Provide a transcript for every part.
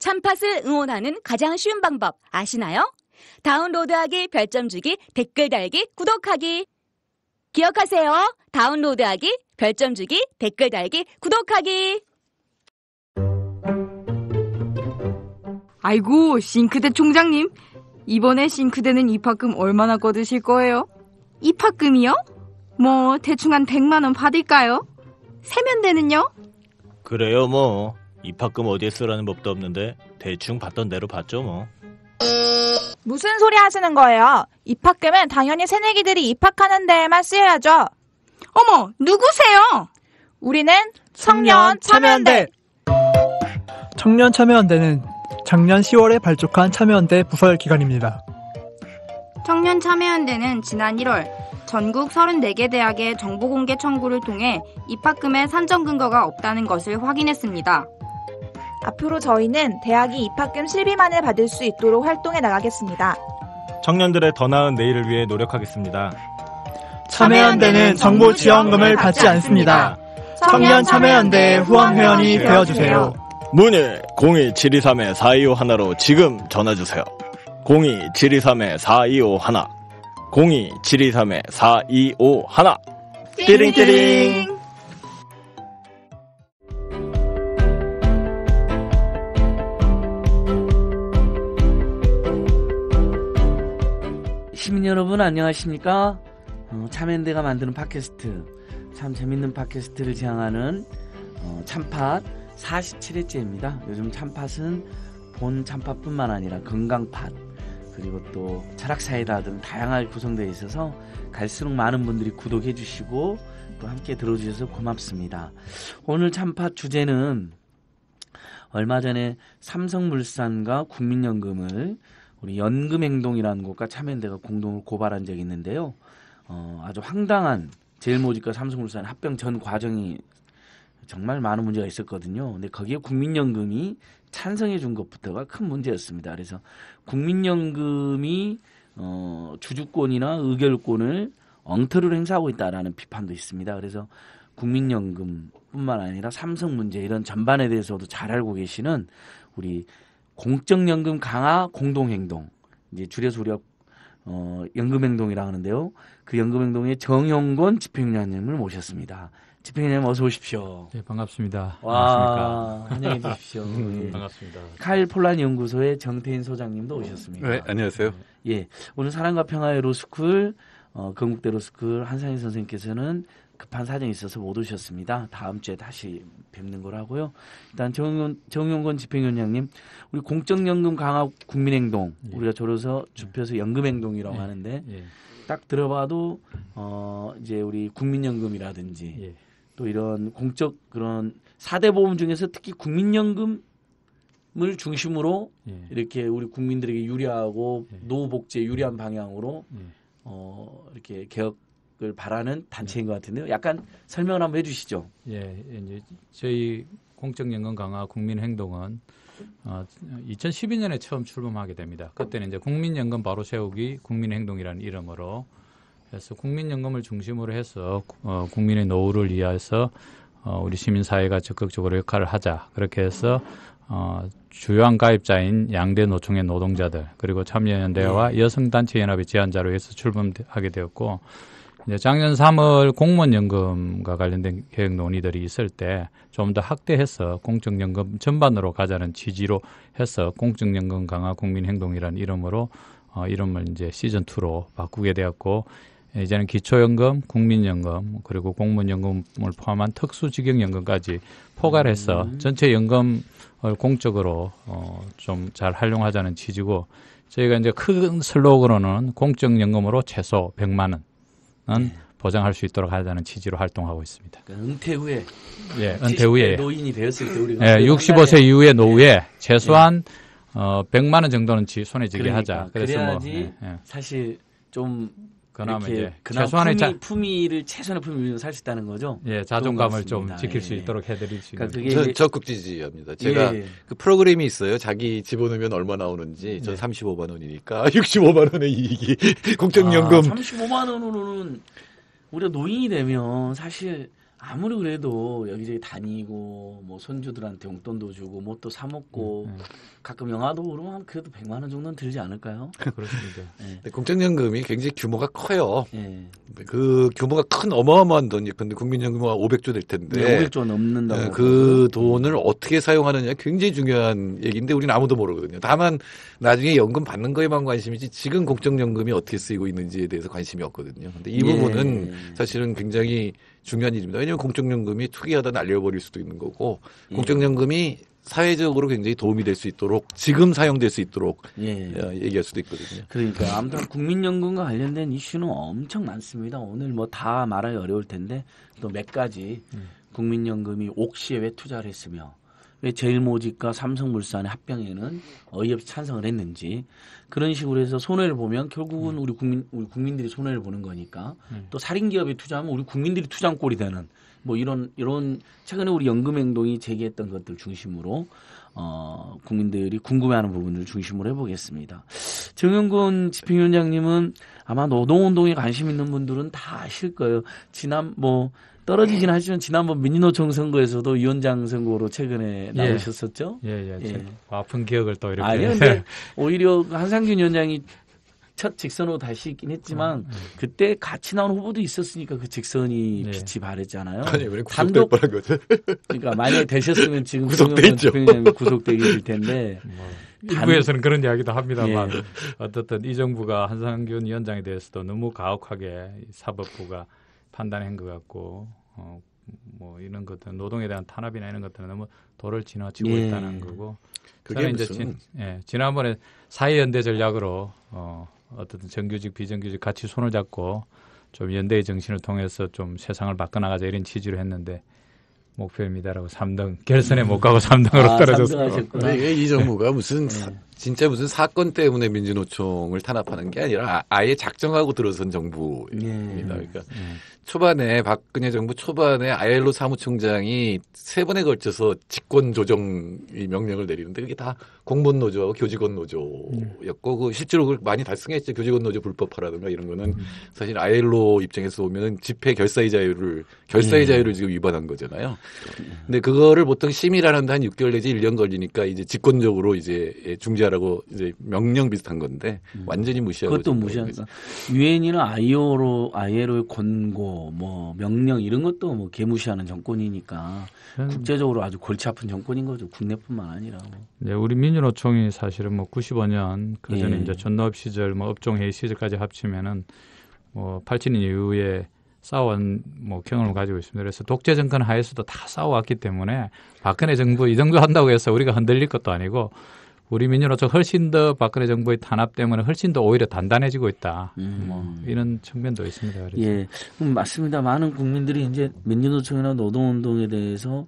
참팟을 응원하는 가장 쉬운 방법 아시나요? 다운로드하기, 별점 주기, 댓글 달기, 구독하기. 기억하세요. 다운로드하기, 별점 주기, 댓글 달기, 구독하기. 아이고, 싱크대 총장님. 이번에 싱크대는 입학금 얼마나 거두실 거예요? 입학금이요? 뭐 대충 한 100만 원 받을까요? 세면대는요? 그래요 뭐. 입학금 어디에 쓰라는 법도 없는데 대충 받던 대로 받죠 뭐. 무슨 소리 하시는 거예요? 입학금은 당연히 새내기들이 입학하는 데에만 쓰여야죠. 어머, 누구세요? 우리는 청년 참여연대. 청년 참여연대는 작년 10월에 발족한 참여연대 부설 기관입니다. 청년 참여연대는 지난 1월 전국 34개 대학의 정보공개 청구를 통해 입학금의 산정 근거가 없다는 것을 확인했습니다. 앞으로 저희는 대학이 입학금 실비만을 받을 수 있도록 활동해 나가겠습니다. 청년들의 더 나은 내일을 위해 노력하겠습니다. 참여연대는 정부 지원금을 받지 않습니다. 청년 참여연대의 후원 회원이 되어주세요. 문의 02-723-4251로 지금 전화주세요. 02-723-4251 02-723-4251 띠링띠링. '시민 여러분 안녕하십니까? 참여연대가 만드는 팟캐스트, 참 재밌는 팟캐스트를 지향하는 참팟 47회째입니다. 요즘 참팟은 본 참팟뿐만 아니라 건강팟, 그리고 또 철학사이다 등 다양하게 구성되어 있어서 갈수록 많은 분들이 구독해 주시고 또 함께 들어주셔서 고맙습니다. 오늘 참팟 주제는 얼마 전에 삼성물산과 국민연금을 우리 연금행동이라는 곳과 참여연대가 공동으로 고발한 적이 있는데요. 아주 황당한 제일모직과 삼성물산 합병 전 과정이 정말 많은 문제가 있었거든요. 근데 거기에 국민연금이 찬성해 준 것부터가 큰 문제였습니다. 그래서 국민연금이 주주권이나 의결권을 엉터리로 행사하고 있다라는 비판도 있습니다. 그래서 국민연금뿐만 아니라 삼성 문제 이런 전반에 대해서도 잘 알고 계시는 우리 공적연금 강화 공동행동, 이제 줄여서 우리가 연금행동이라고 하는데요. 그 연금행동의 정용건 집행위원장님을 모셨습니다. 집행위원장님 어서 오십시오. 네, 반갑습니다. 와, 환영해 주십시오. 예. 반갑습니다. 카일 폴란 연구소의 정태인 소장님도 오셨습니다. 네, 안녕하세요. 예, 오늘 사랑과 평화의 로스쿨, 건국대 로스쿨 한상희 선생님께서는 급한 사정이 있어서 못 오셨습니다. 다음 주에 다시 뵙는 걸 하고요. 일단 정용건 집행위원장님, 우리 공적연금 강화 국민행동, 예. 우리가 줄여서 좁혀서 연금행동이라고 예. 하는데 예. 딱 들어봐도 이제 우리 국민연금이라든지 예. 또 이런 공적 그런 4대 보험 중에서 특히 국민연금을 중심으로 예. 이렇게 우리 국민들에게 유리하고 예. 노후 복지에 유리한 방향으로 예. 이렇게 개혁을 바라는 단체인 것 같은데요. 약간 설명을 한번 해주시죠. 예, 이제 저희 공적연금 강화 국민행동은 2012년에 처음 출범하게 됩니다. 그때는 이제 국민연금 바로 세우기 국민행동이라는 이름으로 해서 국민연금을 중심으로 해서 국민의 노후를 위해서 우리 시민사회가 적극적으로 역할을 하자. 그렇게 해서 주요한 가입자인 양대 노총의 노동자들 그리고 참여연대와 여성단체연합의 제안자로 해서 출범하게 되었고, 이제 작년 3월 공무원연금과 관련된 개혁 논의들이 있을 때 좀 더 확대해서 공적연금 전반으로 가자는 취지로 해서 공적연금 강화 국민행동이라는 이름으로 이름을 이제 시즌2로 바꾸게 되었고, 이제는 기초연금, 국민연금, 그리고 공무원연금을 포함한 특수직영연금까지 포괄해서 전체 연금을 공적으로 좀 잘 활용하자는 취지고, 저희가 이제 큰 슬로건으로는 공적연금으로 최소 100만 원은 보장할 수 있도록 하자는 취지로 활동하고 있습니다. 그러니까 은퇴 후에, 예, 은퇴 후에 노인이 되었을 때 우리가 65세 이후의 노후에 최소한 100만 원 정도는 손에 쥐게 하자. 그래서 그래야지 사실 좀 그나마 이제 그나마 최소한의 품위를 최소한의 품위를 살 수 있다는 거죠. 예, 자존감을 좀 지킬 수 있도록 해드릴 수 있는. 그러니까 적극 지지합니다. 제가 그 프로그램이 있어요. 자기 집어넣으면 얼마 나오는지. 전 35만 원이니까 65만 원의 이익이 공적연금. 35만 원으로는 우리가 노인이 되면 사실 아무리 그래도 여기저기 다니고 뭐 손주들한테 용돈도 주고 뭐 또 사 먹고 가끔 영화도 보러 가면 그래도 100만 원 정도는 들지 않을까요? 그렇습니다. 네. 공적연금이 굉장히 규모가 커요. 네. 그 규모가 큰 어마어마한 돈이 근데 국민연금은 500조 될 텐데 네, 500조 넘는다고. 그 돈을 어떻게 사용하느냐 굉장히 중요한 얘기인데 우리는 아무도 모르거든요. 다만 나중에 연금 받는 거에만 관심이지 지금 공적연금이 어떻게 쓰이고 있는지에 대해서 관심이 없거든요. 근데 이 부분은 사실은 굉장히 중요한 일입니다. 왜냐하면 공적연금이 투기하다 날려버릴 수도 있는 거고 공적연금이 사회적으로 굉장히 도움이 될 수 있도록 지금 사용될 수 있도록 얘기할 수도 있거든요. 그러니까 아무튼 국민연금과 관련된 이슈는 엄청 많습니다. 오늘 뭐 다 말하기 어려울 텐데 또 몇 가지 국민연금이 옥시에 왜 투자를 했으며 왜 제일모직과 삼성물산의 합병에는 어이없이 찬성을 했는지 그런 식으로 해서 손해를 보면 결국은 우리 국민들이 손해를 보는 거니까 또 살인기업에 투자하면 우리 국민들이 투자한 꼴이 되는 뭐 이런 최근에 우리 연금행동이 제기했던 것들 중심으로 국민들이 궁금해하는 부분을 중심으로 해보겠습니다. 정영근 집행위원장님은 아마 노동운동에 관심 있는 분들은 다 아실 거예요. 떨어지긴 하지만 지난번 민주노총 선거에서도 위원장 선거로 최근에 나오셨었죠? 예. 아픈 기억을 또 이렇게. 아니, 근데 오히려 한상균 위원장이 첫 직선으로 다시 있긴 했지만 그때 같이 나온 후보도 있었으니까 그 직선이 빛이 발했잖아요. 아니, 왜 구속될 뻔한 거죠? 그러니까 만약에 되셨으면 지금 구속돼 있죠. 구속되게 될 텐데. 일부에서는 그런 이야기도 합니다만 어떻든 이 정부가 한상균 위원장에 대해서도 너무 가혹하게 사법부가 판단한 것 같고 뭐 이런 것들 노동에 대한 탄압이나 이런 것들은 너무 도를 지나치고 있다는 거고 그게 이제 지난번에 사회연대 전략으로 어떻든 정규직 비정규직 같이 손을 잡고 좀 연대의 정신을 통해서 좀 세상을 바꿔나가자 이런 취지로 했는데 목표입니다라고 3등 결선에 못 가고 3등으로 떨어졌어요. 이 정부가 진짜 무슨 사건 때문에 민주노총을 탄압하는 게 아니라 아예 작정하고 들어선 정부입니다. 그러니까 초반에 박근혜 정부 초반에 아이엘로 사무총장이 3번에 걸쳐서 직권 조정 명령을 내리는데 그게 다 공무원 노조하고 교직원 노조였고 그 실제로 그걸 많이 달성했죠. 교직원 노조 불법화라든가 이런 거는 사실 아이엘로 입장에서 보면은 집회 결사의 자유를 지금 위반한 거잖아요. 근데 그거를 보통 심의를 하는데 한 6개월 내지 1년 걸리니까 이제 직권적으로 이제 중지하라고 이제 명령 비슷한 건데 완전히 무시하고 그것도 무시하니까 유엔이나 ILO의 권고 뭐 명령 이런 것도 뭐 개무시하는 정권이니까 국제적으로 아주 골치 아픈 정권인 거죠. 국내뿐만 아니라. 네, 우리 민주노총이 사실은 뭐 95년 그 전에 이제 전노업 시절 뭐 업종회의 시절까지 합치면은 뭐 87년 이후에 싸워온 뭐 경험을 가지고 있습니다. 그래서 독재 정권 하에서도 다 싸워왔기 때문에 박근혜 정부 이 정도 한다고 해서 우리가 흔들릴 것도 아니고 우리 민주노총 훨씬 더 박근혜 정부의 탄압 때문에 훨씬 더 오히려 단단해지고 있다. 뭐 이런 측면도 있습니다. 그래서. 예, 맞습니다. 많은 국민들이 이제 민주노총이나 노동운동에 대해서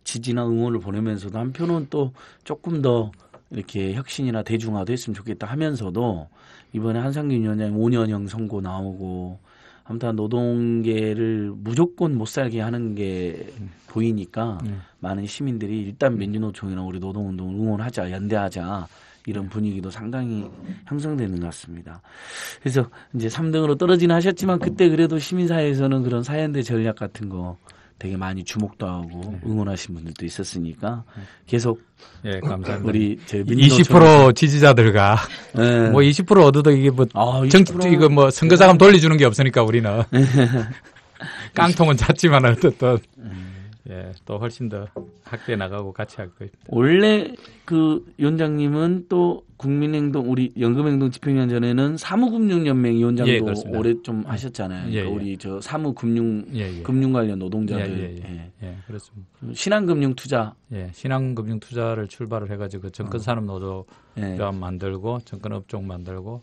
지지나 응원을 보내면서도 한편은 또 조금 더 이렇게 혁신이나 대중화도 했으면 좋겠다 하면서도 이번에 한상균 위원장이 5년형 선고 나오고 아무튼 노동계를 무조건 못 살게 하는 게 보이니까 많은 시민들이 일단 민주노총이나 우리 노동운동을 응원하자, 연대하자 이런 분위기도 상당히 형성되는 것 같습니다. 그래서 이제 3등으로 떨어지긴 하셨지만 그때 그래도 시민사회에서는 그런 사연대 전략 같은 거 되게 많이 주목도 하고 응원하신 분들도 있었으니까 계속 감사합니다. 우리 20% 지지자들과 뭐 20% 얻어도 이게 뭐 이거 뭐 선거자금 돌려주는 게 없으니까 우리는 깡통은 잦지만 어쨌든 또 훨씬 더 학교에 나가고 같이 할 거입니다. 원래 그 위원장님은 또 국민행동 우리 연금행동 집행위원전에는 사무금융연맹 위원장도 오래 좀 하셨잖아요. 그러니까 우리 저 사무금융 금융 관련 노동자들 그렇습니다. 신한금융투자 신한금융투자를 출발을 해가지고 정권산업노조가 만들고 정권업종 만들고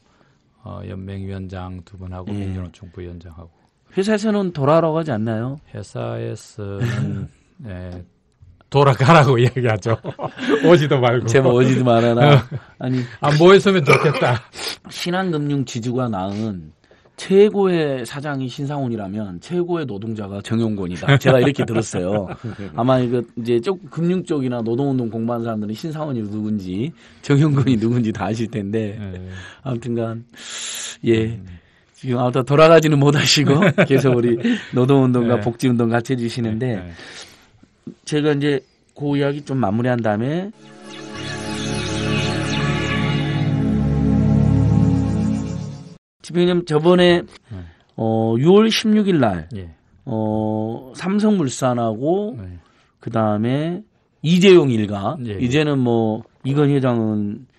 연맹위원장 2분하고 민주노총 부위원장하고 회사에서는 돌아오라고 하지 않나요? 회사에서는 돌아가라고 이야기하죠. 오지도 말고. 제발 오지도 말아라. 아니 안 모였으면 좋겠다. 신한금융 지주가 낳은 최고의 사장이 신상훈이라면 최고의 노동자가 정용곤이다. 제가 이렇게 들었어요. 아마 이거 이제 금융 쪽이나 노동운동 공부하는 사람들은 신상훈이 누군지 정용곤이 누군지 다 아실 텐데 아무튼간 지금 아무튼 돌아가지는 못하시고 계속 우리 노동운동과 네. 복지운동 같이 해주시는데 네. 제가 이제 그 이야기 좀 마무리한 다음에 집행님 저번에 6월 16일 날 예. 삼성물산하고 네. 그 다음에 이재용 일가 예, 예. 이제는 뭐 이건희 회장은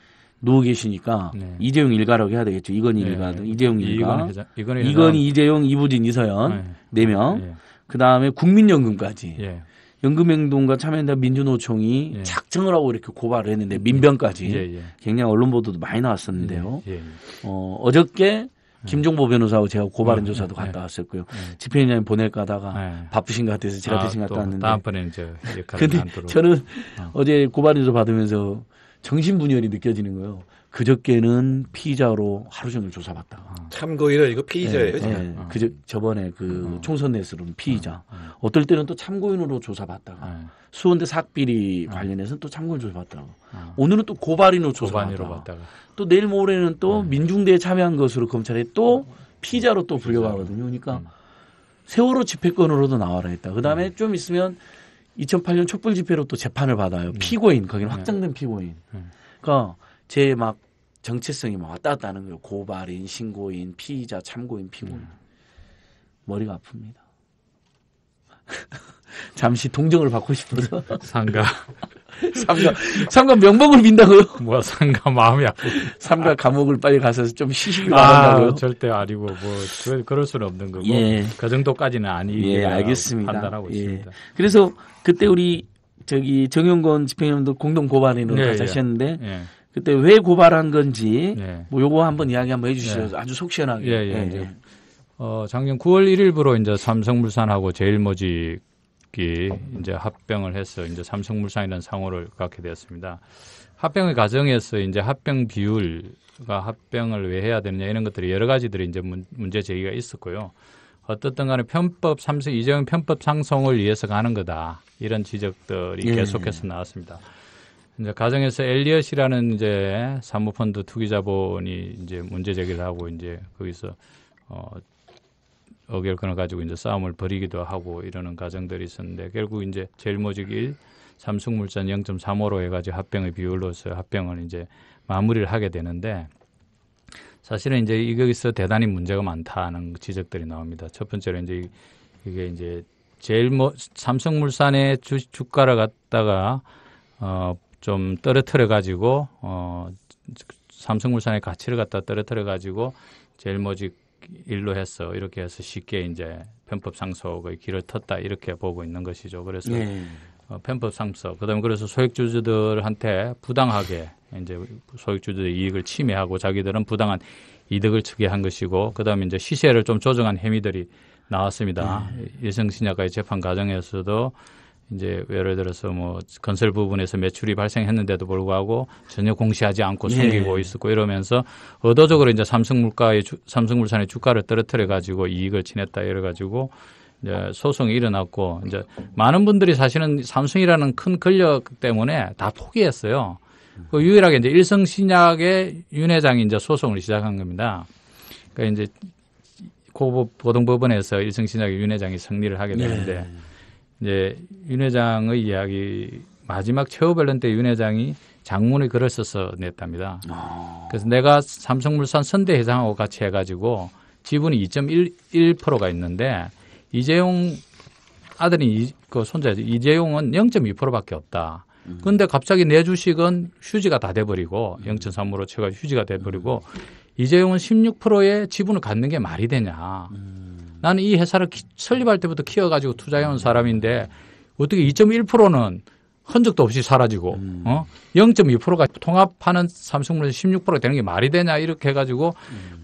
누워 계시니까 네. 이재용 일가라고 해야 되겠죠. 이건희 예. 일가, 이재용 일가, 이건희 이재용, 이부진, 이서연 네. 4명. 예. 그 다음에 국민연금까지. 예. 연금행동과 참여연대 민주노총이 예. 작정을 하고 이렇게 고발을 했는데 민변까지 예. 예. 굉장히 언론 보도도 많이 나왔었는데요. 예. 예. 어저께 김종보 변호사하고 제가 고발인 조사도 예. 갔다 왔었고요. 예. 집행위원장님 보낼까 하다가 예. 바쁘신 것 같아서 제가 대신 갔다 또 왔는데. 다음번에는 저 역할을 근데 하도록. 저는 어제 고발인 조사 받으면서 정신분열이 느껴지는 거예요. 그저께는 피의자로 하루 종일 조사받다가. 참고인은 이거 피의자예요. 지금. 저번에 그 총선 내수로는 피의자. 어떨 때는 또 참고인으로 조사받다가. 수원대 사학비리 관련해서는 또 참고인 조사받다가. 오늘은 또 고발인으로 조사받다가. 또 내일 모레는 또 민중대에 참여한 것으로 검찰에 또 피의자로 또 불려가거든요. 그러니까 세월호 집회권으로도 나와라 했다. 그 다음에 좀 있으면 2008년 촛불 집회로 또 재판을 받아요. 피고인, 거기는 확정된 피고인. 그러니까 제 막 정체성이 막 왔다 갔다 하는 거예요. 고발인, 신고인, 피의자, 참고인, 피고인. 머리가 아픕니다. 잠시 동정을 받고 싶어서. 상가 명복을 빈다고요? 뭐 상가 마음이 아프고. 삼가 감옥을 빨리 가서 좀 쉬시길 바란다고요? 절대 아니고 뭐 그럴 수는 없는 거고. 예. 그 정도까지는 아니라고 예, 알겠습니다. 판단하고 예. 있습니다. 그래서 그때 우리 정영건 집행위원도 공동 고발인으로 네, 같이 하셨는데 예. 그때 왜 고발한 건지 예. 뭐 요거 한번 이야기 한번 해주시죠. 네. 아주 속 시원하게. 예. 이제 작년 9월 1일부로 이제 삼성물산하고 제일모직이 이제 합병을 해서 이제 삼성물산이라는 상호를 갖게 되었습니다. 합병의 과정에서 이제 합병 비율과 합병을 왜 해야 되느냐 이런 것들이 여러 가지들이 이제 문제 제기가 있었고요. 어떻든 간에 이재용 편법 상송을 위해서 가는 거다. 이런 지적들이 예. 계속해서 나왔습니다. 이제 가정에서 엘리엇이라는 이제 사모펀드 투기자본이 이제 문제 제기를 하고 이제 거기서 의결권을 가지고 이제 싸움을 벌이기도 하고 이러는 과정들이 있었는데 결국 이제 제일모직 1, 삼성물산 0.35로 해가지고 합병의 비율로서 합병을 이제 마무리를 하게 되는데 사실은 이제 여기서 대단히 문제가 많다는 지적들이 나옵니다. 첫 번째로 이제 이게 이제 삼성물산의 주가를 갖다가 좀 떨어뜨려 가지고 삼성물산의 가치를 갖다 떨어뜨려 가지고 제일모직 일로 해서 이렇게 해서 쉽게 이제 편법 상속의 길을 텄다 이렇게 보고 있는 것이죠. 그래서 편법 상속 그다음에 그래서 소액주주들한테 부당하게 이제 소액주주의 이익을 침해하고 자기들은 부당한 이득을 추게 한 것이고 그다음에 이제 시세를 좀 조정한 혐의들이 나왔습니다. 일성신약과의 재판 과정에서도 이제 예를 들어서 뭐 건설 부분에서 매출이 발생했는데도 불구하고 전혀 공시하지 않고 숨기고 있었고 이러면서 의도적으로 이제 삼성물산의 주가를 떨어뜨려 가지고 이익을 지냈다 이래 가지고 이제 소송이 일어났고 이제 많은 분들이 사실은 삼성이라는 큰 권력 때문에 다 포기했어요. 그 유일하게 이제 일성신약의 윤 회장이 이제 소송을 시작한 겁니다. 그러니까 이제 고등법원에서 일성신약의 윤 회장이 승리를 하게 되는데. 이제 윤 회장의 이야기 마지막 최후 변론 때 윤 회장이 장문의 글을 써서 냈답니다. 그래서 내가 삼성물산 선대 회장하고 같이 해가지고 지분이 2.1%가 있는데 이재용 아들이 그 손자죠. 이재용은 0.2%밖에 없다. 그런데 갑자기 내 주식은 휴지가 다 돼버리고 0.3으로 채가 휴지가 돼버리고 이재용은 16%의 지분을 갖는 게 말이 되냐. 나는 이 회사를 설립할 때부터 키워가지고 투자해온 사람인데 어떻게 2.1%는 흔적도 없이 사라지고 0.2%가 통합하는 삼성물산 16%가 되는 게 말이 되냐 이렇게 해가지고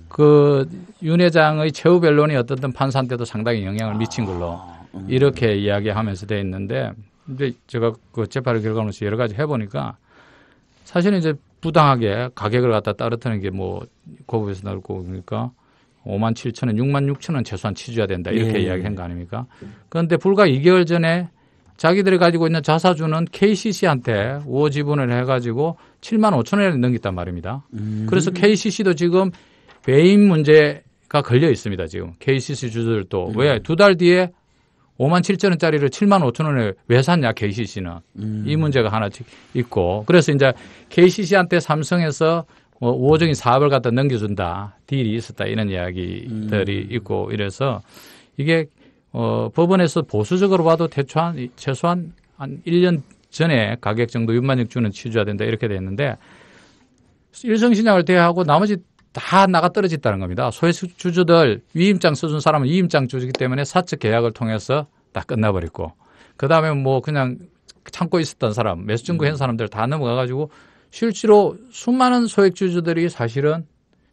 그 윤 회장의 최후 변론이 어떤 판사한테도 상당히 영향을 미친 걸로 이렇게 이야기하면서 돼 있는데 근데 제가 그 재판을 결과로서 여러 가지 해보니까 사실은 이제 부당하게 가격을 갖다 떨어뜨리는 게 뭐 고급에서 나오고 그러니까 57,000원, 66,000원 최소한 치줘야 된다. 이렇게 이야기한 거 아닙니까? 그런데 불과 2개월 전에 자기들이 가지고 있는 자사주는 KCC한테 우호 지분을 해가지고 75,000원에 넘겼단 말입니다. 그래서 KCC도 지금 배임 문제 걸려 있습니다. 지금 KCC 주주들도 왜 2달 뒤에 5만 7천 원짜리를 7만 5천 원에 왜 샀냐 KCC는 이 문제가 하나 있고 그래서 이제 KCC한테 삼성에서 뭐 우호적인 사업을 갖다 넘겨준다 딜이 있었다 이런 이야기들이 있고 이래서 이게 법원에서 보수적으로 봐도 최소한 한 1년 전에 가격 정도 6만 주는 취소해야 된다 이렇게 돼 있는데 일성신약을 대하고 나머지 다 나가 떨어졌다는 겁니다. 소액 주주들 위임장 써준 사람은 위임장 주주기 때문에 사적 계약을 통해서 다 끝나버렸고 그다음에 뭐 그냥 참고 있었던 사람 매수 증거한 사람들 다 넘어가가지고 실제로 수많은 소액 주주들이 사실은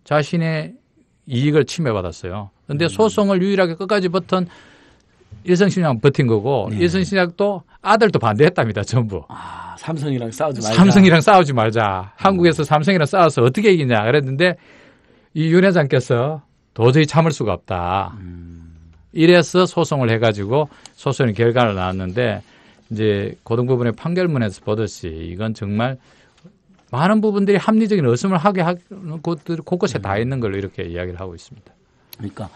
자신의 이익을 침해받았어요. 그런데 소송을 유일하게 끝까지 버튼 일성신약 버틴 거고 일성신약도 아들도 반대했답니다. 전부. 삼성이랑 싸우지 말자. 삼성이랑 싸우지 말자. 한국에서 삼성이랑 싸워서 어떻게 이기냐 그랬는데 이 윤 회장께서 도저히 참을 수가 없다. 이래서 소송을 해가지고 소송의 결과를 나왔는데 이제 고등법원의 판결문에서 보듯이 이건 정말 많은 부분들이 합리적인 의심을 하게 하는 곳들이 곳곳에 다 있는 걸로 이렇게 이야기를 하고 있습니다. 그러니까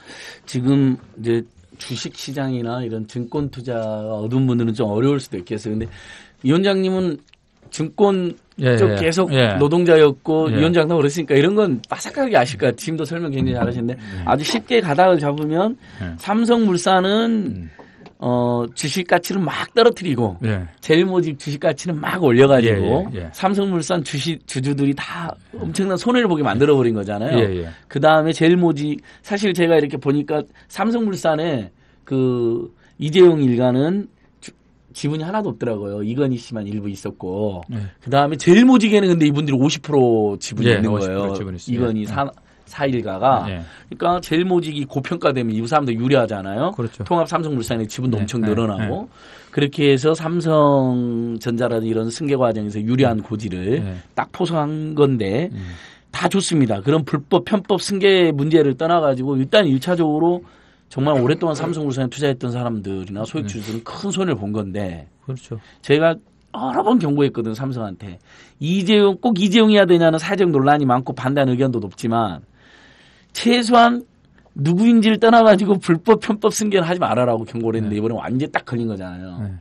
지금 이제 주식 시장이나 이런 증권 투자가 어두운 분들은 좀 어려울 수도 있겠어요. 근데 위원장님은 증권 쪽 계속 노동자였고 위원장도 그랬으니까 이런 건 빠삭하게 아실 것 같아요. 지금도 설명 굉장히 잘하시는데 아주 쉽게 가닥을 잡으면 삼성물산은 주식 가치를 막 떨어뜨리고 제일모직 주식 가치는 막 올려가지고 삼성물산 주주들이 다 엄청난 손해를 보게 만들어버린 거잖아요. 그 다음에 제일모직 사실 제가 이렇게 보니까 삼성물산에 그 이재용 일가는 지분이 하나도 없더라고요. 이건희 씨만 일부 있었고 그 다음에 제일모직에는 근데 이분들이 50% 지분이 있는 거예요. 이건희 사일가가 그러니까 제일모직이 고평가되면 이 사람들 유리하잖아요. 그렇죠. 통합 삼성물산의 지분도 엄청 늘어나고 그렇게 해서 삼성전자라는 이런 승계 과정에서 유리한 고지를 딱 포성한 건데 다 좋습니다. 그런 불법 편법 승계 문제를 떠나가지고 일단 1차적으로 정말 오랫동안 삼성물산에 투자했던 사람들이나 소액주주들은 큰 손해를 본 건데 그렇죠. 제가 여러 번 경고했거든 삼성한테 꼭 이재용이어야 되냐는 사회적 논란이 많고 반대하는 의견도 높지만 최소한 누구인지를 떠나가지고 불법 편법 승계를 하지 말아라고 경고를 했는데 이번에 완전히 딱 걸린 거잖아요.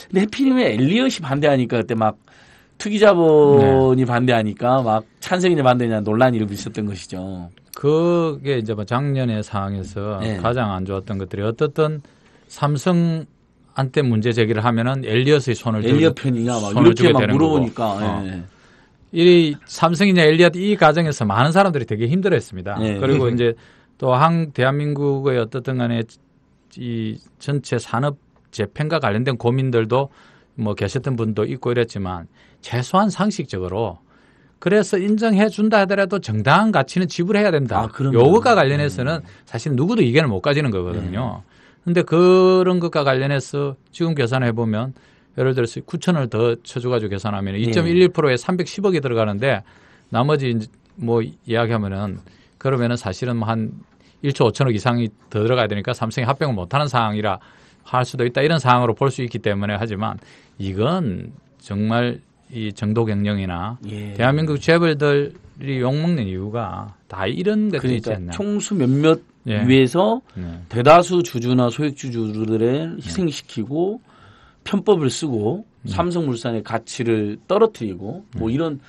근데 해피님의 엘리엇이 반대하니까 그때 막 투기자본이 반대하니까 막 찬성이냐 반대냐 논란이 일부 있었던 것이죠. 그게 이제 뭐 작년의 상황에서 가장 안 좋았던 것들이 어떻든 삼성한테 문제 제기를 하면은 엘리엇의 엘리엇 편이냐 막 이렇게 막 물어보니까 이 삼성이냐 엘리엇 이 과정에서 많은 사람들이 되게 힘들어했습니다. 그리고 이제 또 대한민국의 어떻든 간에 이 전체 산업 재편과 관련된 고민들도 뭐 계셨던 분도 있고 이랬지만 최소한 상식적으로 그래서 인정해 준다 하더라도 정당한 가치는 지불해야 된다. 요것과 관련해서는 사실 누구도 이견을 못 가지는 거거든요. 그런데 그런 것과 관련해서 지금 계산해 보면 예를 들어서 9천을 더 쳐줘가지고 계산하면 2.11%에 310억이 들어가는데 나머지 뭐 이야기하면은 그러면은 사실은 한 1조 5천억 이상이 더 들어가야 되니까 삼성이 합병을 못하는 상황이라 할 수도 있다 이런 상황으로 볼 수 있기 때문에 하지만 이건 정말 이 정도 경영이나 대한민국 재벌들이 욕먹는 이유가 다 이런 것들이 있지 않나. 총수 몇몇 위에서 대다수 주주나 소액주주들을 희생시키고 편법을 쓰고 삼성물산의 가치를 떨어뜨리고 뭐 이런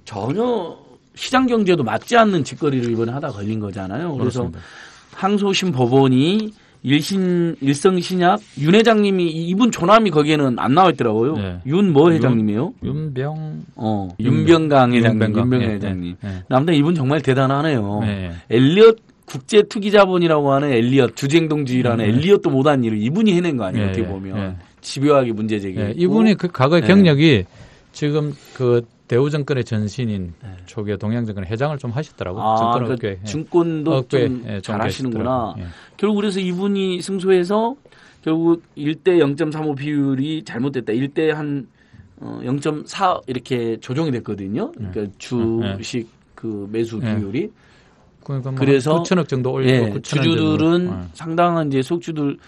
전혀 시장 경제도 맞지 않는 짓거리를 이번에 하다 걸린 거잖아요. 그래서 그렇습니다. 항소심 법원이 일성신약 윤 회장님이 이분 조남이 거기에는 안 나와 있더라고요. 윤 뭐 회장님이에요? 윤병강 회장님. 윤병강 회장님. 아무튼 이분 정말 대단하네요. 엘리엇 국제투기자본이라고 하는 엘리엇 주주행동주의라는 엘리엇도 못한 일을 이분이 해낸 거 아니에요? 어떻게 보면 집요하게 문제 제기했고 이분이 그 과거의 경력이 지금 그 대우증권의 전신인 초기에 동양증권 회장을 좀 하셨더라고요. 그러니까 증권도 좀 잘하시는구나. 결국 그래서 이분이 승소해서 결국 1대 0.35 비율이 잘못됐다. 1대 한 0.4 이렇게 조정이 됐거든요. 그러니까 주식 그 매수 비율이. 그러니까 뭐 그래서 9천억 정도 올리고 주주들은 상당한 이제 소액주들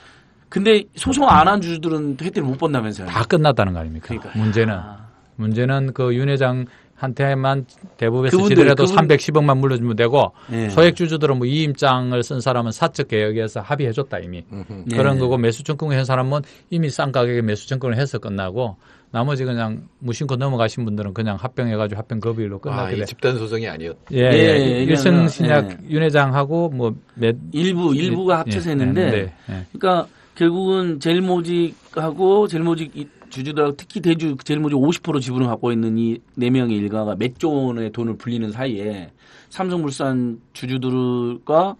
근데 소송 안 한 주주들은 혜택을 못 본다면서요. 다 끝났다는 거 아닙니까? 그러니까. 문제는 그 윤 회장 한테만 대부분에서 그분들, 지더라도 310억만 물려주면 되고 예. 소액주주들은 뭐 이임장을 쓴 사람은 사적 계약에서 합의해줬다 이미 예. 그런 거고 매수증권을 한 사람은 이미 싼 가격에 매수증권을 해서 끝나고 나머지 그냥 무심코 넘어가신 분들은 그냥 합병해가지고 합병 거부일로 끝나게 돼. 이 집단 소송이 아니었. 예, 일성신약 윤 회장하고 뭐 일부가 합쳐서 했는데 그러니까 결국은 제일모직하고 제일모직 주주들하고 특히 대주 제일모직 50% 지분을 갖고 있는 이 4명의 일가가 몇 조 원의 돈을 불리는 사이에 삼성물산 주주들과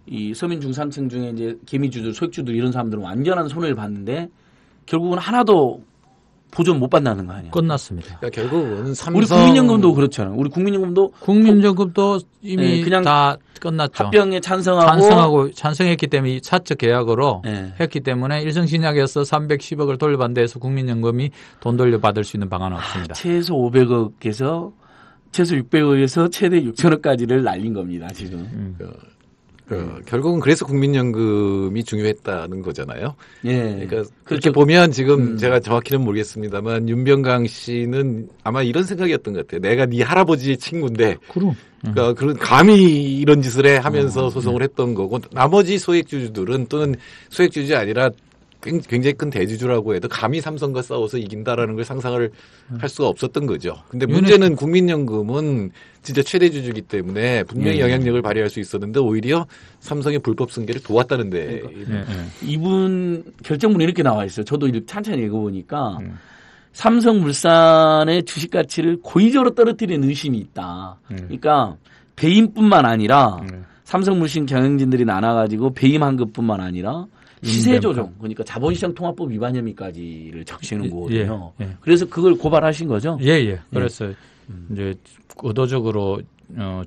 이 서민 중산층 중에 이제 개미주들, 소액주들 이런 사람들은 완전한 손해를 봤는데 결국은 하나도 보전 못 받는다는 거 아니야. 끝났습니다. 그러니까 결국은 삼성 우리 국민연금도 그렇잖아. 우리 국민연금도 이미 그냥 다 끝났죠. 합병에 찬성하고 찬성했기 때문에 사적 계약으로 네. 했기 때문에 일성신약에서 310억을 돌려받는데서 국민연금이 돈 돌려받을 수 있는 방안은 없습니다. 최소 500억에서 최소 600억에서 최대 6천억까지를 날린 겁니다. 지금. 결국은 그래서 국민연금이 중요했다는 거잖아요. 예. 그러니까 그렇죠. 그렇게 보면 지금 제가 정확히는 모르겠습니다만 윤병강 씨는 아마 이런 생각이었던 것 같아요. 내가 네 할아버지의 친구인데, 그러니까 그런 감히 이런 짓을 해 하면서 소송을 했던 거고 나머지 소액주주들은 또는 소액주주이 아니라 굉장히 큰 대주주라고 해도 감히 삼성과 싸워서 이긴다라는 걸 상상을 할 수가 없었던 거죠. 근데 문제는 국민연금은 진짜 최대 주주이기 때문에 분명히 영향력을 발휘할 수 있었는데 오히려 삼성의 불법 승계를 도왔다는 데. 이분 결정문에 이렇게 나와 있어요. 저도 이렇게 찬찬히 읽어보니까 삼성물산의 주식 가치를 고의적으로 떨어뜨리는 의심이 있다. 그러니까 배임뿐만 아니라 삼성물산 경영진들이 나눠가지고 배임한 것뿐만 아니라 시세 조정, 그러니까 자본시장 통합법 위반 혐의까지를 적시는 거거든요. 그래서 그걸 고발하신 거죠? 예. 그래서 이제 의도적으로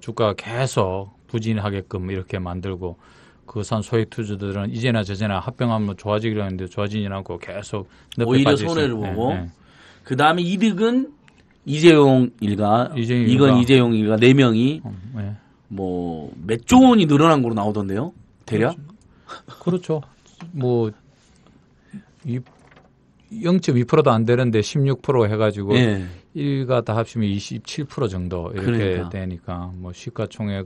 주가가 계속 부진하게끔 이렇게 만들고 그산 소액 투자들은 이제나 저제나 합병하면 좋아지기로 했는데 좋아지지 않고 계속 오히려 손해를 보고 그 다음에 이득은 이재용 일가, 이재용 일가 4명이 뭐 몇 조 원이 늘어난 거로 나오던데요, 대략? 그렇죠. 뭐 0.2%도 안 되는데 16% 해가지고 일가 다 합치면 27% 정도 이렇게 되니까 뭐 시가총액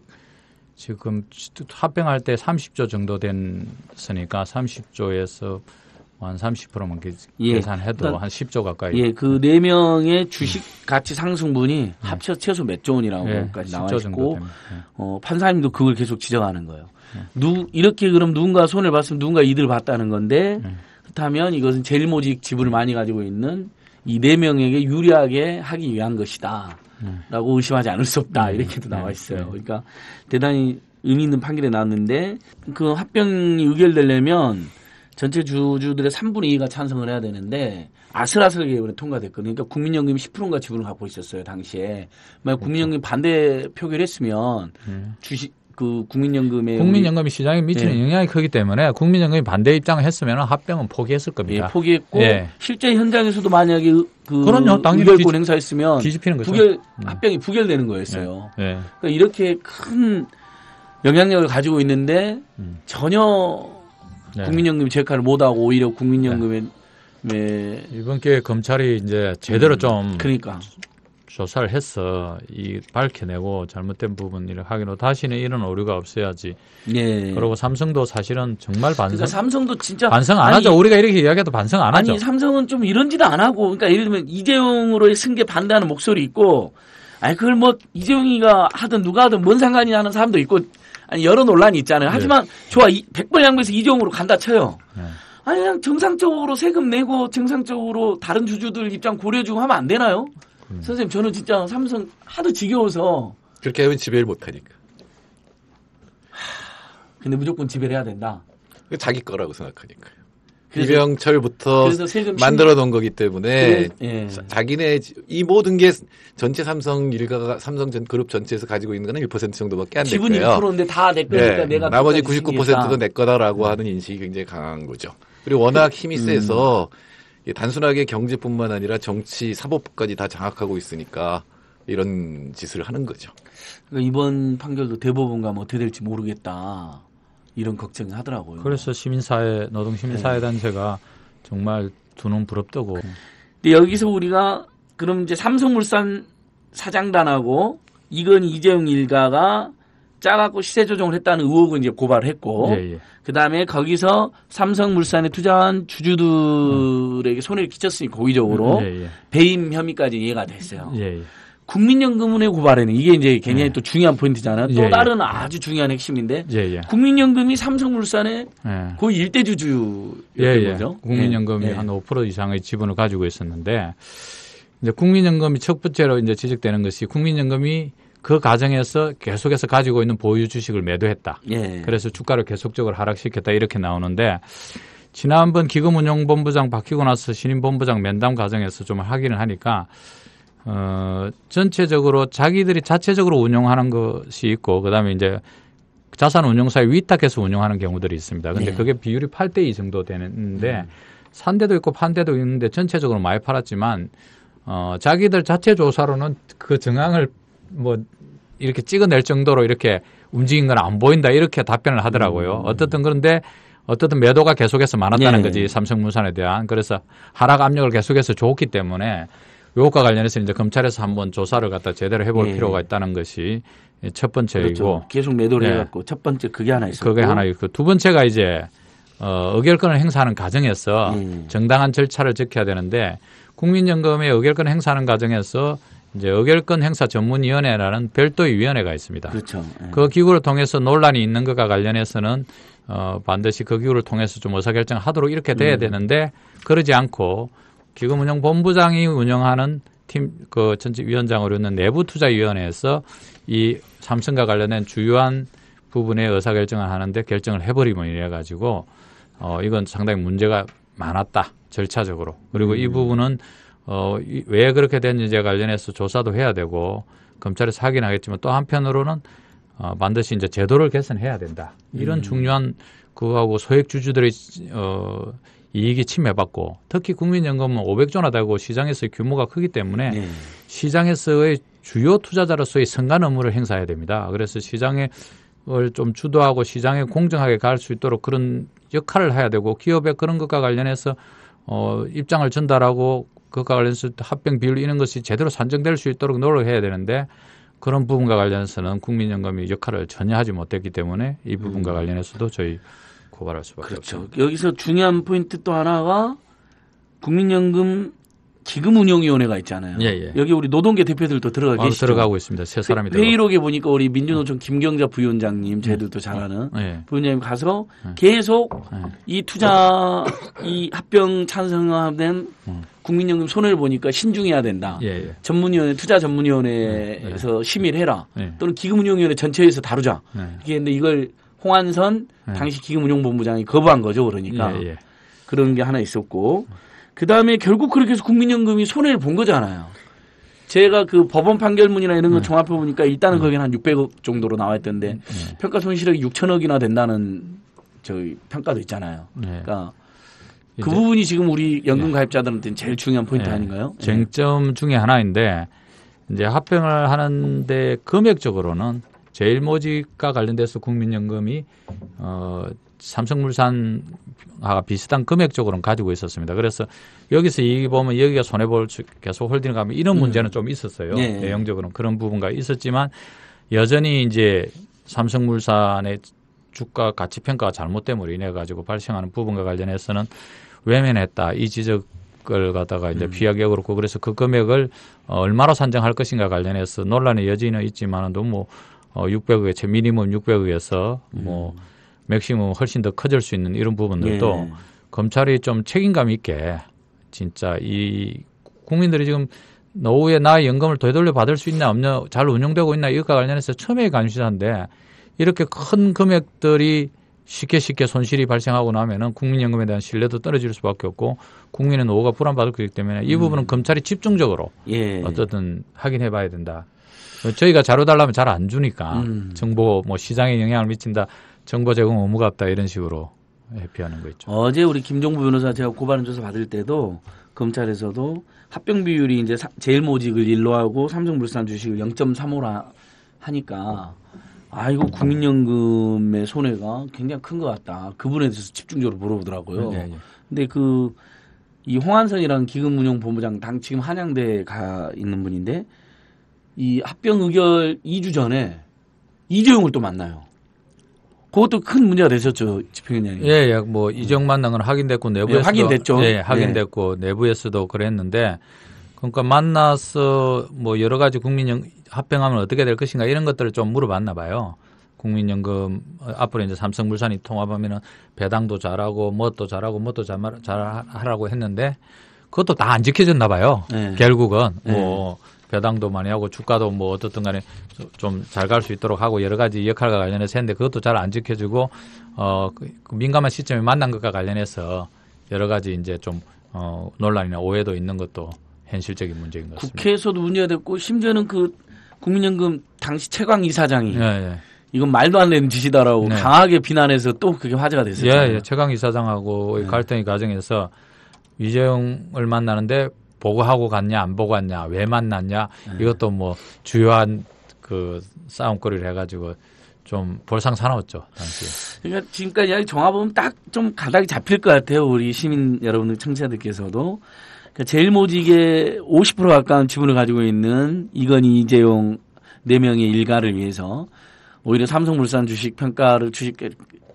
지금 합병할 때 30조 정도 됐으니까 30조에서 한 30%만 계산해도 그러니까, 한 10조 가까이. 그 4명의 주식 가치 상승분이 합쳐 최소 몇 조 원이라고까지 나와 있고 판사님도 그걸 계속 지적하는 거예요. 이렇게 그럼 누군가 손해를 봤으면 누군가 이득을 봤다는 건데 그렇다면 이것은 제일모직 지분을 많이 가지고 있는 이 4명에게 유리하게 하기 위한 것이다. 라고 의심하지 않을 수 없다. 이렇게도 나와 있어요. 그러니까 대단히 의미 있는 판결이 나왔는데 그 합병이 의결되려면 전체 주주들의 3분의 2가 찬성을 해야 되는데 아슬아슬하게 이번에 통과됐거든요. 그러니까 국민연금이 10%인가 지분을 갖고 있었어요. 당시에. 만약 국민연금이 반대 표결했으면 주식 그 국민연금이 시장에 미치는 영향이 크기 때문에 국민연금이 반대 입장을 했으면 합병은 포기했을 겁니다. 포기했고 실제 현장에서도 만약에 그럼요, 의결권 행사했으면 뒤집히는 거죠. 합병이 부결되는 거였어요. 그러니까 이렇게 큰 영향력을 가지고 있는데 전혀 국민연금이 제 역할을 못하고 오히려 국민연금의 이번 기회에 검찰이 이제 제대로 좀 그러니까 조사를 해서 밝혀내고 잘못된 부분을 하기로 다시는 이런 오류가 없어야지. 그리고 삼성도 사실은 정말 그러니까 삼성도 진짜 반성 안 하죠. 우리가 이렇게 이야기해도 반성 안 하죠. 아니 삼성은 좀 이런 짓 안 하고 그러니까 예를 들면 이재용으로의 승계 반대하는 목소리 있고 그걸 뭐 이재용이가 하든 누가 하든 뭔 상관이냐 하는 사람도 있고 여러 논란이 있잖아요. 하지만 좋아 100번 양보해서 이재용으로 간다 쳐요. 그냥 정상적으로 세금 내고 정상적으로 다른 주주들 입장 고려해주고 하면 안 되나요? 선생님 저는 진짜 삼성 하도 지겨워서 그렇게 하면 지배를 못하니까. 근데 무조건 지배를 해야 된다. 자기 거라고 생각하니까요. 이병철부터 만들어 놓은 거기 때문에 자기네 이 모든 게 전체 삼성 일가가 삼성 그룹 전체에서 가지고 있는 거는 1% 정도밖에 안 됐고요. 지분이 6%인데 다 내 거니까 내가 나머지 99%도 내 거다라고 하는 인식이 굉장히 강한 거죠. 그리고 워낙 힘이 세서 단순하게 경제뿐만 아니라 정치, 사법부까지 다 장악하고 있으니까 이런 짓을 하는 거죠. 그러니까 이번 판결도 대법원 가면 어떻게 될지 모르겠다. 이런 걱정이 하더라고요. 그래서 시민사회, 노동시민사회단체가 정말 두 눈 부릅뜨고. 근데 여기서 우리가 그럼 이제 삼성물산 사장단하고 이건 이재용 일가가 짜갖고 시세 조정을 했다는 의혹을 이제 고발을 했고, 예, 예. 그 다음에 거기서 삼성물산에 투자한 주주들에게 손해를 끼쳤으니 고의적으로 예, 예. 배임 혐의까지 이해가 됐어요. 예, 예. 국민연금은행 고발에는 이게 이제 굉장히 또 중요한 포인트잖아요. 또 예, 예. 다른 아주 중요한 핵심인데 예, 예. 국민연금이 삼성물산의 예. 거의 일대주주였던 예, 예. 거죠. 국민연금이 예. 한 5% 이상의 지분을 가지고 있었는데 이제 국민연금이 첫 번째로 이제 지적되는 것이 국민연금이 그 과정에서 계속해서 가지고 있는 보유 주식을 매도했다. 예. 그래서 주가를 계속적으로 하락시켰다 이렇게 나오는데 지난번 기금운용본부장 바뀌고 나서 신임 본부장 면담 과정에서 좀 확인을 하니까 전체적으로 자기들이 자체적으로 운용하는 것이 있고 그다음에 이제 자산운용사에 위탁해서 운용하는 경우들이 있습니다. 근데 네. 그게 비율이 8대2 정도 되는데 산 데도 있고 판 데도 있는데 전체적으로 많이 팔았지만 자기들 자체 조사로는 그 정황을 뭐 이렇게 찍어낼 정도로 이렇게 움직인 건 안 보인다 이렇게 답변을 하더라고요. 어떻든 그런데 어떻든 매도가 계속해서 많았다는 네. 거지 삼성물산에 대한. 그래서 하락 압력을 계속해서 줬기 때문에 요것과 관련해서 이제 검찰에서 한번 조사를 갖다 제대로 해볼 예. 필요가 있다는 것이 첫 번째이고. 그렇죠. 계속 매도를 예. 해갖고 첫 번째 그게 하나 있었고. 그게 하나 있고 두 번째가 이제 의결권을 행사하는 과정에서 정당한 절차를 지켜야 되는데 국민연금의 의결권 행사하는 과정에서 이제 의결권 행사 전문위원회라는 별도의 위원회가 있습니다. 그렇죠. 예. 그 기구를 통해서 논란이 있는 것과 관련해서는 반드시 그 기구를 통해서 좀 의사결정을 하도록 이렇게 돼야 되는데 그러지 않고 기금운용본부장이 운영하는 팀 그 전체 위원장으로 있는 내부투자위원회에서 이 삼성과 관련된 주요한 부분의 의사결정을 하는데 결정을 해버리면 이래가지고 이건 상당히 문제가 많았다 절차적으로. 그리고 이 부분은 왜 그렇게 됐는지에 관련해서 조사도 해야 되고 검찰에서 확인하겠지만 또 한편으로는 반드시 이제 제도를 개선해야 된다. 이런 중요한 그거하고 소액 주주들의 이익이 침해받고 특히 국민연금은 500조나 되고 시장에서의 규모가 크기 때문에 네. 시장에서의 주요 투자자로서의 선관 의무를 행사해야 됩니다. 그래서 시장을 좀 주도하고 시장에 공정하게 갈 수 있도록 그런 역할을 해야 되고 기업의 그런 것과 관련해서 입장을 전달하고 그것과 관련해서 합병 비율 이런 것이 제대로 산정될 수 있도록 노력해야 되는데 그런 부분과 관련해서는 국민연금이 역할을 전혀 하지 못했기 때문에 이 부분과 관련해서도 저희 고발할 수밖에 그렇죠. 없습니다. 여기서 중요한 포인트 또 하나가 국민연금 기금운용위원회가 있잖아요. 예, 예. 여기 우리 노동계 대표들도 들어가 계시죠. 들어가고 있습니다. 세 사람이 들어가고. 회의록에 보니까 우리 민주노총 김경자 부위원장님, 저희들도 잘 아는 예. 부위원장님 가서 계속 이 투자, 이 합병 찬성된 국민연금 손해를 보니까 신중해야 된다. 예, 예. 전문위원회, 투자 전문위원회에서 심의를 해라. 예. 또는 기금운용위원회 전체에서 다루자. 예. 이게 근데 이걸 홍한선 당시 기금운용본부장이 거부한 거죠. 그러니까 예, 예. 그런 게 하나 있었고 그 다음에 결국 그렇게 해서 국민연금이 손해를 본 거잖아요. 제가 그 법원 판결문이나 이런 거 종합해 보니까 일단은 거기는 한 600억 정도로 나와 있던데 평가 손실액이 6천억이나 된다는 저희 평가도 있잖아요. 그러니까 그 부분이 지금 우리 연금 가입자들한테는 제일 중요한 포인트 아닌가요? 쟁점 중에 하나인데 이제 합병을 하는데 금액적으로는 제일모직과 관련돼서 국민연금이 삼성물산과 비슷한 금액적으로는 가지고 있었습니다. 그래서 여기서 이 보면 여기가 손해볼 계속 홀딩을 가면 이런 문제는 좀 있었어요. 네. 내용적으로는 그런 부분가 있었지만 여전히 이제 삼성물산의 주가 가치 평가가 잘못됨으로 인해 가지고 발생하는 부분과 관련해서는 외면했다 이 지적을 갖다가 이제 피하기가 그렇고 그래서 그 금액을 얼마로 산정할 것인가 관련해서 논란의 여지는 있지만은 너무 600억에 최 미니멈 600억에서 뭐 맥시멈 훨씬 더 커질 수 있는 이런 부분들도 검찰이 좀 책임감 있게 진짜 이 국민들이 지금 노후에 나의 연금을 되돌려 받을 수 있나 없냐 잘 운영되고 있나 이것과 관련해서 처음에 감시자인데 이렇게 큰 금액들이 쉽게 손실이 발생하고 나면은 국민연금에 대한 신뢰도 떨어질 수밖에 없고 국민의 노후가 불안받을 거기 때문에 이 부분은 검찰이 집중적으로 어쨌든 확인해 봐야 된다. 저희가 자료 달라면 잘 안 주니까 정보 뭐 시장에 영향을 미친다. 정보 제공 의무가 없다 이런 식으로 회피하는 거 있죠. 어제 우리 김종부 변호사 제가 고발인 조사 받을 때도 검찰에서도 합병 비율이 이제 제일모직을 1로 하고 삼성물산 주식을 0.35라 하니까 이거 국민연금의 손해가 굉장히 큰 것 같다. 그 부분에 대해서 집중적으로 물어보더라고요. 근데 이 홍한선이라는 기금운용본부장 지금 한양대에 가 있는 분인데 이 합병 의결 2주 전에 이재용을 또 만나요. 그것도 큰 문제가 됐었죠, 집행위원장님. 예, 뭐 이재용 만난 건 확인됐고 내부에서도 확인됐죠. 예, 확인됐고 내부에서도 그랬는데 그러니까 만나서 뭐 여러 가지 국민연금 합병하면 어떻게 될 것인가 이런 것들을 좀 물어봤나 봐요. 국민연금 앞으로 이제 삼성물산이 통합하면은 배당도 잘하고 뭣도 잘하고 뭣도 잘하라고 했는데 그것도 다 안 지켜졌나 봐요. 네. 결국은 뭐 배당도 많이 하고 주가도 뭐 어떻든 간에 좀 잘 갈 수 있도록 하고 여러 가지 역할과 관련해서 했는데 그것도 잘 안 지켜지고 그 민감한 시점에 만난 것과 관련해서 여러 가지 이제 좀 논란이나 오해도 있는 것도 현실적인 문제인 것 같습니다. 국회에서도 문제가 됐고 심지어는 그 국민연금 당시 최광 이사장이 예. 이건 말도 안 되는 짓이다라고 네. 강하게 비난해서 또 그게 화제가 됐었잖아요. 예. 최강 이사장하고의 갈등의 과정에서 이재용을 만나는데 보고하고 갔냐 안 보고 갔냐 왜 만났냐 이것도 뭐 주요한 그 싸움거리를 해가지고 좀 볼상사나웠죠 당시에. 그러니까 지금까지 이야기 종합하면 딱 좀 가닥이 잡힐 것 같아요. 우리 시민 여러분들 청취자들께서도. 그러니까 제일 모직의 50% 가까운 지분을 가지고 있는 이건희 이재용 4명의 일가를 위해서 오히려 삼성물산 주식 평가를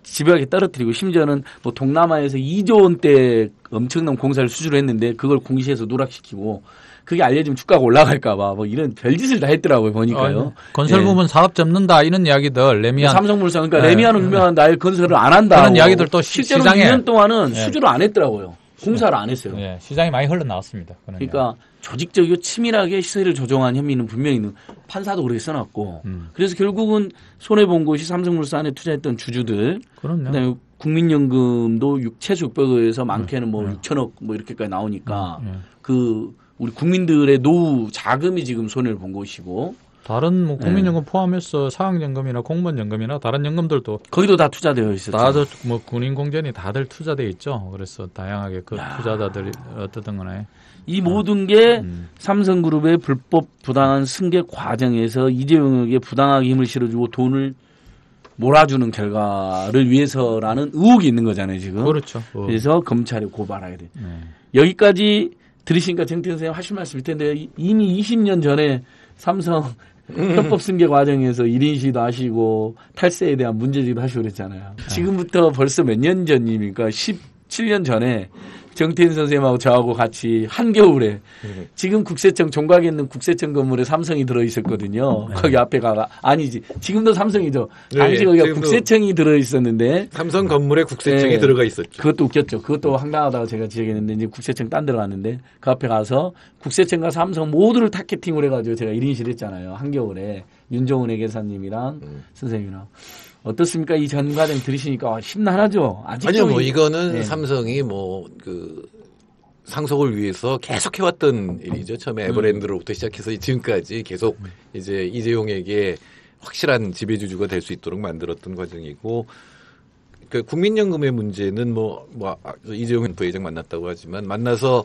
집요하게 떨어뜨리고 심지어는 뭐 동남아에서 2조 원대 엄청난 공사를 수주를 했는데 그걸 공시해서 누락시키고 그게 알려지면 주가가 올라갈까 봐 뭐 이런 별짓을 다 했더라고요 보니까요. 건설 부문 사업 접는다 이런 이야기들 레미안 삼성물산 그러니까 레미안은 유명한 날 건설을 안 한다. 그런 이야기들 또 실제로 시장에 2년 동안은 수주를 안 했더라고요. 공사를 안 했어요. 예, 시장에 많이 흘러나왔습니다. 그러니까 조직적이고 치밀하게 시세를 조정한 혐의는 분명히 있는 판사도 그렇게 써놨고 그래서 결국은 손해본 곳이 삼성물산에 투자했던 주주들 그다음에 국민연금도 최소 600억에서 많게는 뭐 6천억 뭐 이렇게까지 나오니까 그 우리 국민들의 노후 자금이 지금 손해를 본 것이고 다른 뭐 국민연금 포함해서 사학연금이나 공무원연금이나 다른 연금들도 거기도 다 투자되어 있었죠. 다들 뭐 군인공전이 다들 투자되어 있죠. 그래서 다양하게 그 투자자들이 어떻든 간에 이 모든 게 삼성그룹의 불법 부당한 승계 과정에서 이재용에게 부당하게 힘을 실어주고 돈을 몰아주는 결과를 위해서라는 의혹이 있는 거잖아요 지금. 그렇죠. 그래서 검찰에 고발하게 돼. 여기까지 들으시니까 정태현 선생님 하실 말씀일 텐데 이미 20년 전에 삼성 편법 승계 과정에서 1인 시도 하시고 탈세에 대한 문제제기도 하시고 그랬잖아요. 지금부터 벌써 몇 년 전입니까? 17년 전에 정태인 선생님하고 저하고 같이 한겨울에 지금 국세청 종각에 있는 국세청 건물에 삼성이 들어 있었거든요. 거기 앞에 아니지. 지금도 삼성이죠. 당시 거기가 국세청이 들어 있었는데 삼성 건물에 국세청이 들어가 있었죠. 그것도 웃겼죠. 그것도 황당하다고 제가 지적했는데 이제 국세청 딴 데로 갔는데 그 앞에 가서 국세청과 삼성 모두를 타겟팅을 해가지고 제가 1인실 했잖아요. 한겨울에 윤종훈 회계사님이랑 선생님이랑. 어떻습니까? 이 전 과정 들으시니까 심란하죠? 아니요, 뭐 이거는 삼성이 뭐 그 상속을 위해서 계속 해왔던 일이죠. 처음에 에버랜드로부터 시작해서 지금까지 계속 이제 이재용에게 확실한 지배주주가 될 수 있도록 만들었던 과정이고, 그 국민연금의 문제는 이재용 부회장 만났다고 하지만 만나서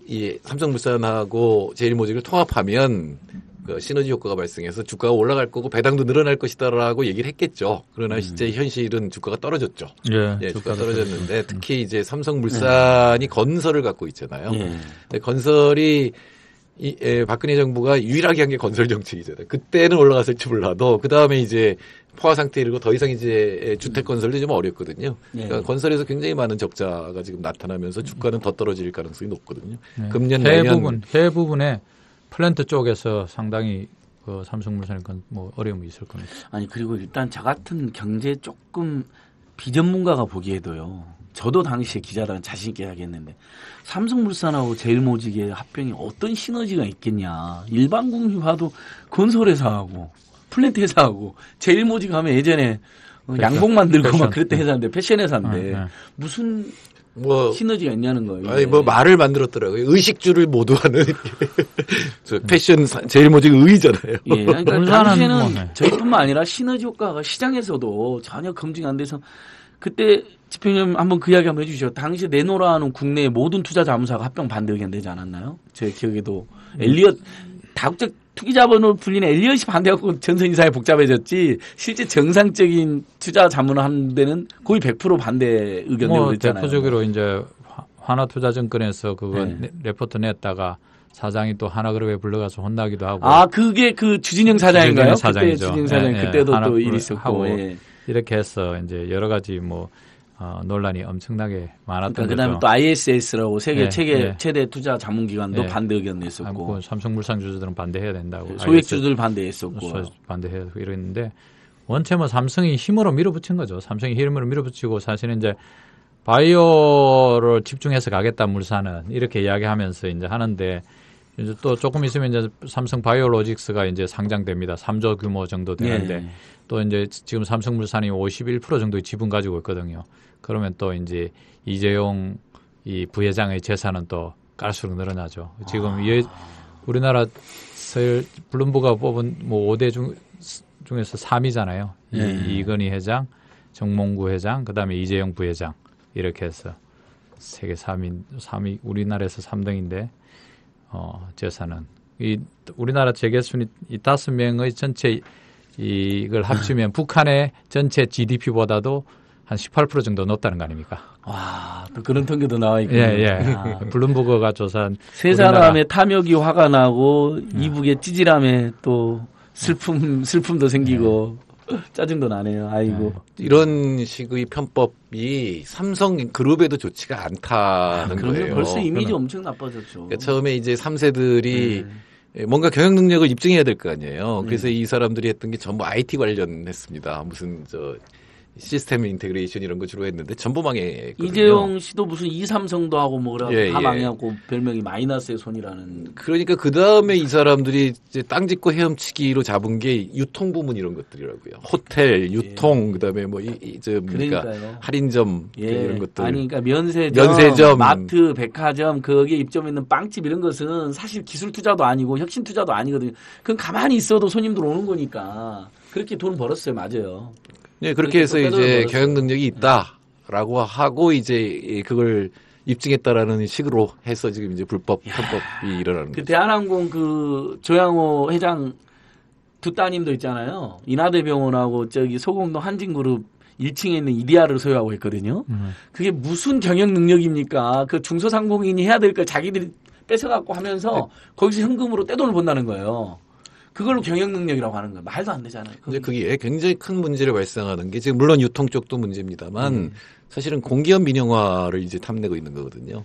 이 삼성물산하고 제일모직을 통합하면 그 시너지 효과가 발생해서 주가가 올라갈 거고 배당도 늘어날 것이다라고 얘기를 했겠죠. 그러나 실제 현실은 주가가 떨어졌죠. 예, 주가가 떨어졌는데 특히 이제 삼성물산이 건설을 갖고 있잖아요. 근데 건설이 박근혜 정부가 유일하게 한 게 건설 정책이잖아요. 그때는 올라갔을지 몰라도 그 다음에 이제 포화 상태에 이르고 더 이상 이제 주택 건설도 좀 어렵거든요. 그러니까 건설에서 굉장히 많은 적자가 지금 나타나면서 주가는 더 떨어질 가능성이 높거든요. 금년 내년 해외 부분에 플랜트 쪽에서 상당히 그 삼성물산의 건 뭐 어려움이 있을 겁니다. 아니 그리고 일단 저 같은 경제 조금 비전문가가 보기에도요. 저도 당시에 기자들은 자신 있게 하겠는데 삼성물산하고 제일모직의 합병이 어떤 시너지가 있겠냐. 일반 국민이 봐도 건설회사하고 플랜트 회사하고 제일모직 하면 예전에 양복 만들고 막 그랬던 회사인데 패션 회사인데 무슨 시너지가 있냐는 거예요. 아니 말을 만들었더라고요. 의식주를 모두 하는 패션 제일모직 의잖아요. 예, 그러니까 당시에는 저희뿐만 아니라 시너지 효과가 시장에서도 전혀 검증이 안 돼서 그때 집행위원 한번 그 이야기 한번 해주시죠. 당시 내노라하는 국내의 모든 투자자문사가 합병 반대 의견 내지 않았나요? 제 기억에도 엘리엇 다국적 투기자본으로 불리는 엘리엇이 반대하고 전선 이상이 복잡해졌지 실제 정상적인 투자 자문을 하는 데는 거의 100% 반대 의견 내고 있잖아요. 대표적으로 이제 하나투자증권에서 그거 레포트 냈다가 사장이 또 하나그룹에 불러가서 혼나기도 하고. 아, 그게 그 주진영 사장인가요? 주진영 사장이죠. 그때 주진영 사장 예, 그때도 또 하나그룹 일 있었고. 하고 예. 이렇게 해서 이제 여러 가지 뭐 논란이 엄청나게 많았던 그다음에 거죠. 또 ISS라고 세계 예, 예. 최대 투자 자문기관도 예. 반대 의견 냈었고. 그 삼성물산 주주들은 반대해야 된다고. 소액주주들 반대했었고. 반대해야 되고 이랬는데 원체 뭐 삼성이 힘으로 밀어붙인 거죠. 삼성이 힘으로 밀어붙이고 사실은 이제 바이오를 집중해서 가겠다 물산은 이렇게 이야기하면서 이제 하는데 이제 또 조금 있으면 이제 삼성 바이오로직스가 이제 상장됩니다. 3조 규모 정도 되는데 예. 또 이제 지금 삼성물산이 51% 정도의 지분 가지고 있거든요. 그러면 또 이제 이재용 이 부회장의 재산은 또 갈수록 늘어나죠. 지금 우리나라 블룸버그가 뽑은 뭐 5대 중에서 3위잖아요. 예. 이건희 회장, 정몽구 회장, 그다음에 이재용 부회장 이렇게 해서 세계 3위 우리나라에서 3등인데 재산은 이 우리나라 재계순위 이 5명의 전체 이걸 합치면 북한의 전체 GDP보다도 한 18% 정도 높다는 거 아닙니까? 와, 또 그런 통계도 나와 있고. 예. 블룸버그가 조사한 세 사람의 탐욕이 화가 나고 이북의 찌질함에 또 슬픔도 생기고 짜증도 나네요. 아이고. 이런 식의 편법이 삼성 그룹에도 좋지가 않다는 그러면 거예요. 벌써 이미지 엄청 나빠졌죠. 그러니까 처음에 이제 3세들이 뭔가 경영 능력을 입증해야 될 거 아니에요. 그래서 이 사람들이 했던 게 전부 IT 관련했습니다. 무슨 시스템 인테그레이션 이런 거 주로 했는데 전부 망했거든요. 이재용 씨도 무슨 이삼성도 하고 뭐라 예, 다 예. 망해갖고 별명이 마이너스의 손이라는. 그러니까 그 다음에 이 사람들이 이제 땅 짓고 헤엄치기로 잡은 게 유통 부문 이런 것들이라고요. 호텔, 유통, 그다음에 뭐 그러니까요. 할인점 예. 이런 것들. 아니 그러니까 면세점, 마트, 백화점 거기에 입점 있는 빵집 이런 것은 사실 기술 투자도 아니고 혁신 투자도 아니거든요. 그건 가만히 있어도 손님들 오는 거니까 그렇게 돈 벌었어요, 맞아요. 네, 그렇게 해서 이제 경영 능력이 있다라고 하고 이제 그걸 입증했다라는 식으로 해서 지금 이제 불법 편법이 일어나는 그 거죠. 대한항공 그 조양호 회장 두 따님도 있잖아요. 인하대병원하고 저기 소공동 한진그룹 1층에 있는 이디아를 소유하고 있거든요. 그게 무슨 경영 능력입니까? 그 중소상공인이 해야 될 걸 자기들이 뺏어갖고 하면서 거기서 현금으로 떼돈을 번다는 거예요. 그걸로 경영 능력이라고 하는 거예요. 말도 안 되잖아요. 근데 그게 굉장히 큰 문제를 발생하는 게 지금 물론 유통 쪽도 문제입니다만 사실은 공기업 민영화를 이제 탐내고 있는 거거든요.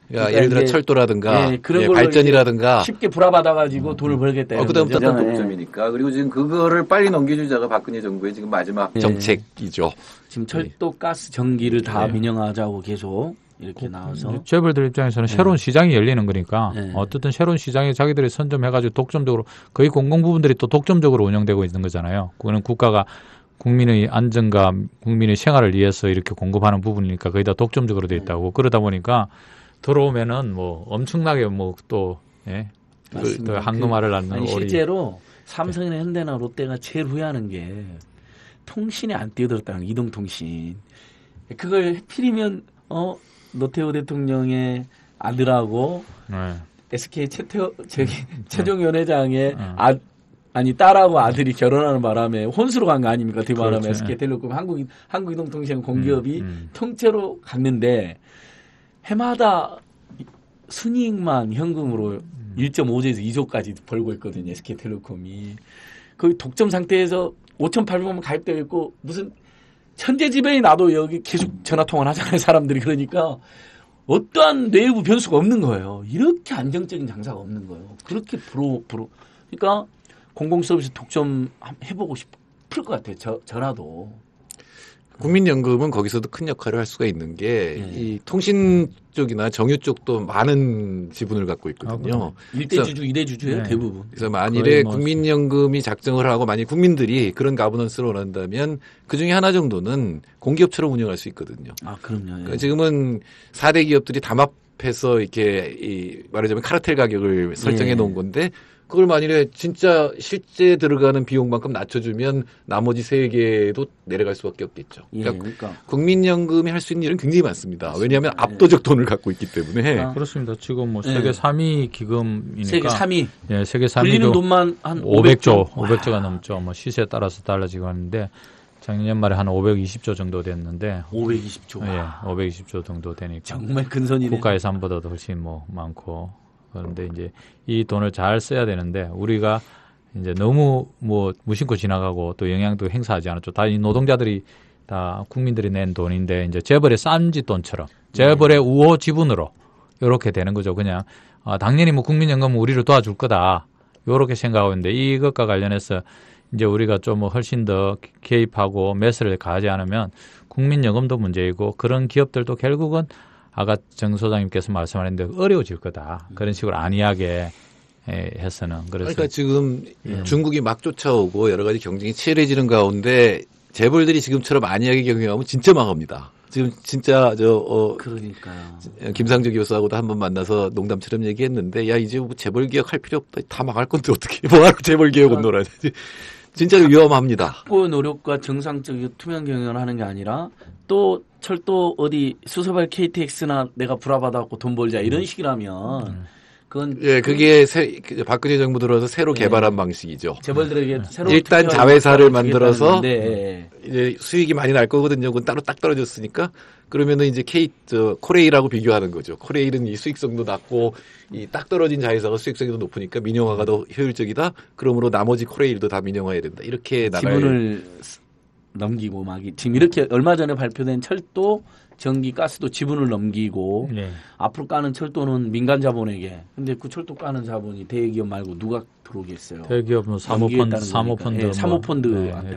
그러니까 예를 들어 철도라든가 그런 발전이라든가 쉽게 불화받아가지고 돈을 벌겠다. 그다음부터 또 독점이니까. 그리고 지금 그거를 빨리 넘겨주자가 박근혜 정부의 지금 마지막 정책이죠. 지금 철도, 가스, 전기를 다 민영화하자고 계속 이렇게 나와서 재벌들 입장에서는 새로운 시장이 열리는 거니까 어쨌든 새로운 시장에 자기들이 선점해가지고 독점적으로 거의 공공 부분들이 또 독점적으로 운영되고 있는 거잖아요. 그거는 국가가 국민의 안전과 국민의 생활을 위해서 이렇게 공급하는 부분이니까 거의 다 독점적으로 돼 있다고. 그러다 보니까 들어오면은 뭐 엄청나게 뭐 또 또 황금알을 낳는 오리. 실제로 삼성이나 현대나 롯데가 제일 후회하는 게 통신에 안 뛰어들었다는 거, 이동통신. 그걸 하필이면 노태우 대통령의 아들하고 SK 최종현 회장의 딸하고 아들이 결혼하는 바람에 혼수로 간 거 아닙니까? 어떻게 말하면 그렇죠. SK텔레콤 한국이동통신 공기업이 통째로 갔는데 해마다 순이익만 현금으로 1.5조에서 2조까지 벌고 있거든요. SK텔레콤이. 거의 독점 상태에서 5,800만 가입되어 있고 무슨 천재지변이 나도 여기 계속 전화통화를 하잖아요. 사람들이. 그러니까 어떠한 내부 변수가 없는 거예요. 이렇게 안정적인 장사가 없는 거예요. 그렇게 그러니까 공공서비스 독점 해보고 싶을 것 같아요. 저라도. 국민연금은 거기서도 큰 역할을 할 수가 있는 게 이 통신 쪽이나 정유 쪽도 많은 지분을 갖고 있거든요. 1대 주주, 2대 주주예요, 대부분. 그래서 만일에 국민연금이 작정을 하고 만약 국민들이 그런 가버넌스를 원한다면 그중에 하나 정도는 공기업처럼 운영할 수 있거든요. 아, 그럼요. 그러니까 지금은 4대 기업들이 담합해서 이렇게 말하자면 카르텔 가격을 설정해 놓은 건데 그걸 만일에 진짜 실제 들어가는 비용만큼 낮춰주면 나머지 3개도 내려갈 수밖에 없겠죠. 그러니까 국민연금이 할 수 있는 일은 굉장히 많습니다. 왜냐하면 압도적 돈을 갖고 있기 때문에. 그렇습니다. 지금 뭐 세계 3위 기금이니까. 세계 3위. 예, 세계 3위도 불리는 돈만 한 500조가 넘죠. 뭐 시세에 따라서 달라지고 하는데 작년 연말에 한 520조 정도 됐는데 520조. 예, 520조 정도 되니까 정말 큰 손이네요. 국가 예산보다도 훨씬 뭐 많고 그런데 이제 이 돈을 잘 써야 되는데 우리가 이제 너무 뭐 무심코 지나가고 또 영향도 행사하지 않았죠. 다 이 노동자들이 다 국민들이 낸 돈인데 이제 재벌의 쌈짓돈처럼 재벌의 우호 지분으로 이렇게 되는 거죠. 그냥 당연히 뭐 국민연금은 우리를 도와줄 거다 이렇게 생각하고 있는데 이것과 관련해서 이제 우리가 좀 훨씬 더 개입하고 매스를 가하지 않으면 국민연금도 문제이고 그런 기업들도 결국은 아까 정 소장님께서 말씀하셨는데 어려워질 거다. 그런 식으로 안이하게 해서는. 그래서 그러니까 지금 중국이 막 쫓아오고 여러 가지 경쟁이 치열해지는 가운데 재벌들이 지금처럼 안이하게 경영하면 진짜 망합니다. 지금 진짜 그러니까요. 김상조 교수하고도 한번 만나서 농담처럼 얘기했는데 야 이제 뭐 재벌 개혁 할 필요 없다. 다 망할 건데 어떻게 뭐하러 재벌 개혁은 놀아야 되지. 진짜 위험합니다. 확보의 노력과 정상적인 투명 경영을 하는 게 아니라 또 철도 어디 수서발 KTX나 내가 불화받아갖고 돈 벌자 이런 식이라면 그건 예, 그게 박근혜 정부 들어서 새로 개발한 방식이죠. 재벌들에게 새로 일단 자회사를 만들어서 네. 이제 수익이 많이 날 거거든요. 그건 따로 딱 떨어졌으니까 그러면은 이제 코레일하고 비교하는 거죠. 코레일은 이 수익성도 낮고 이 딱 떨어진 자회사가 수익성이 더 높으니까 민영화가 더 효율적이다. 그러므로 나머지 코레일도 다 민영화해야 된다. 이렇게 나갈 지분을 넘기고 막 지금 이렇게 얼마 전에 발표된 철도 전기, 가스도 지분을 넘기고 앞으로 까는 철도는 민간 자본에게. 근데 그 철도 까는 자본이 대기업 말고 누가 들어오겠어요? 대기업은 사모펀드,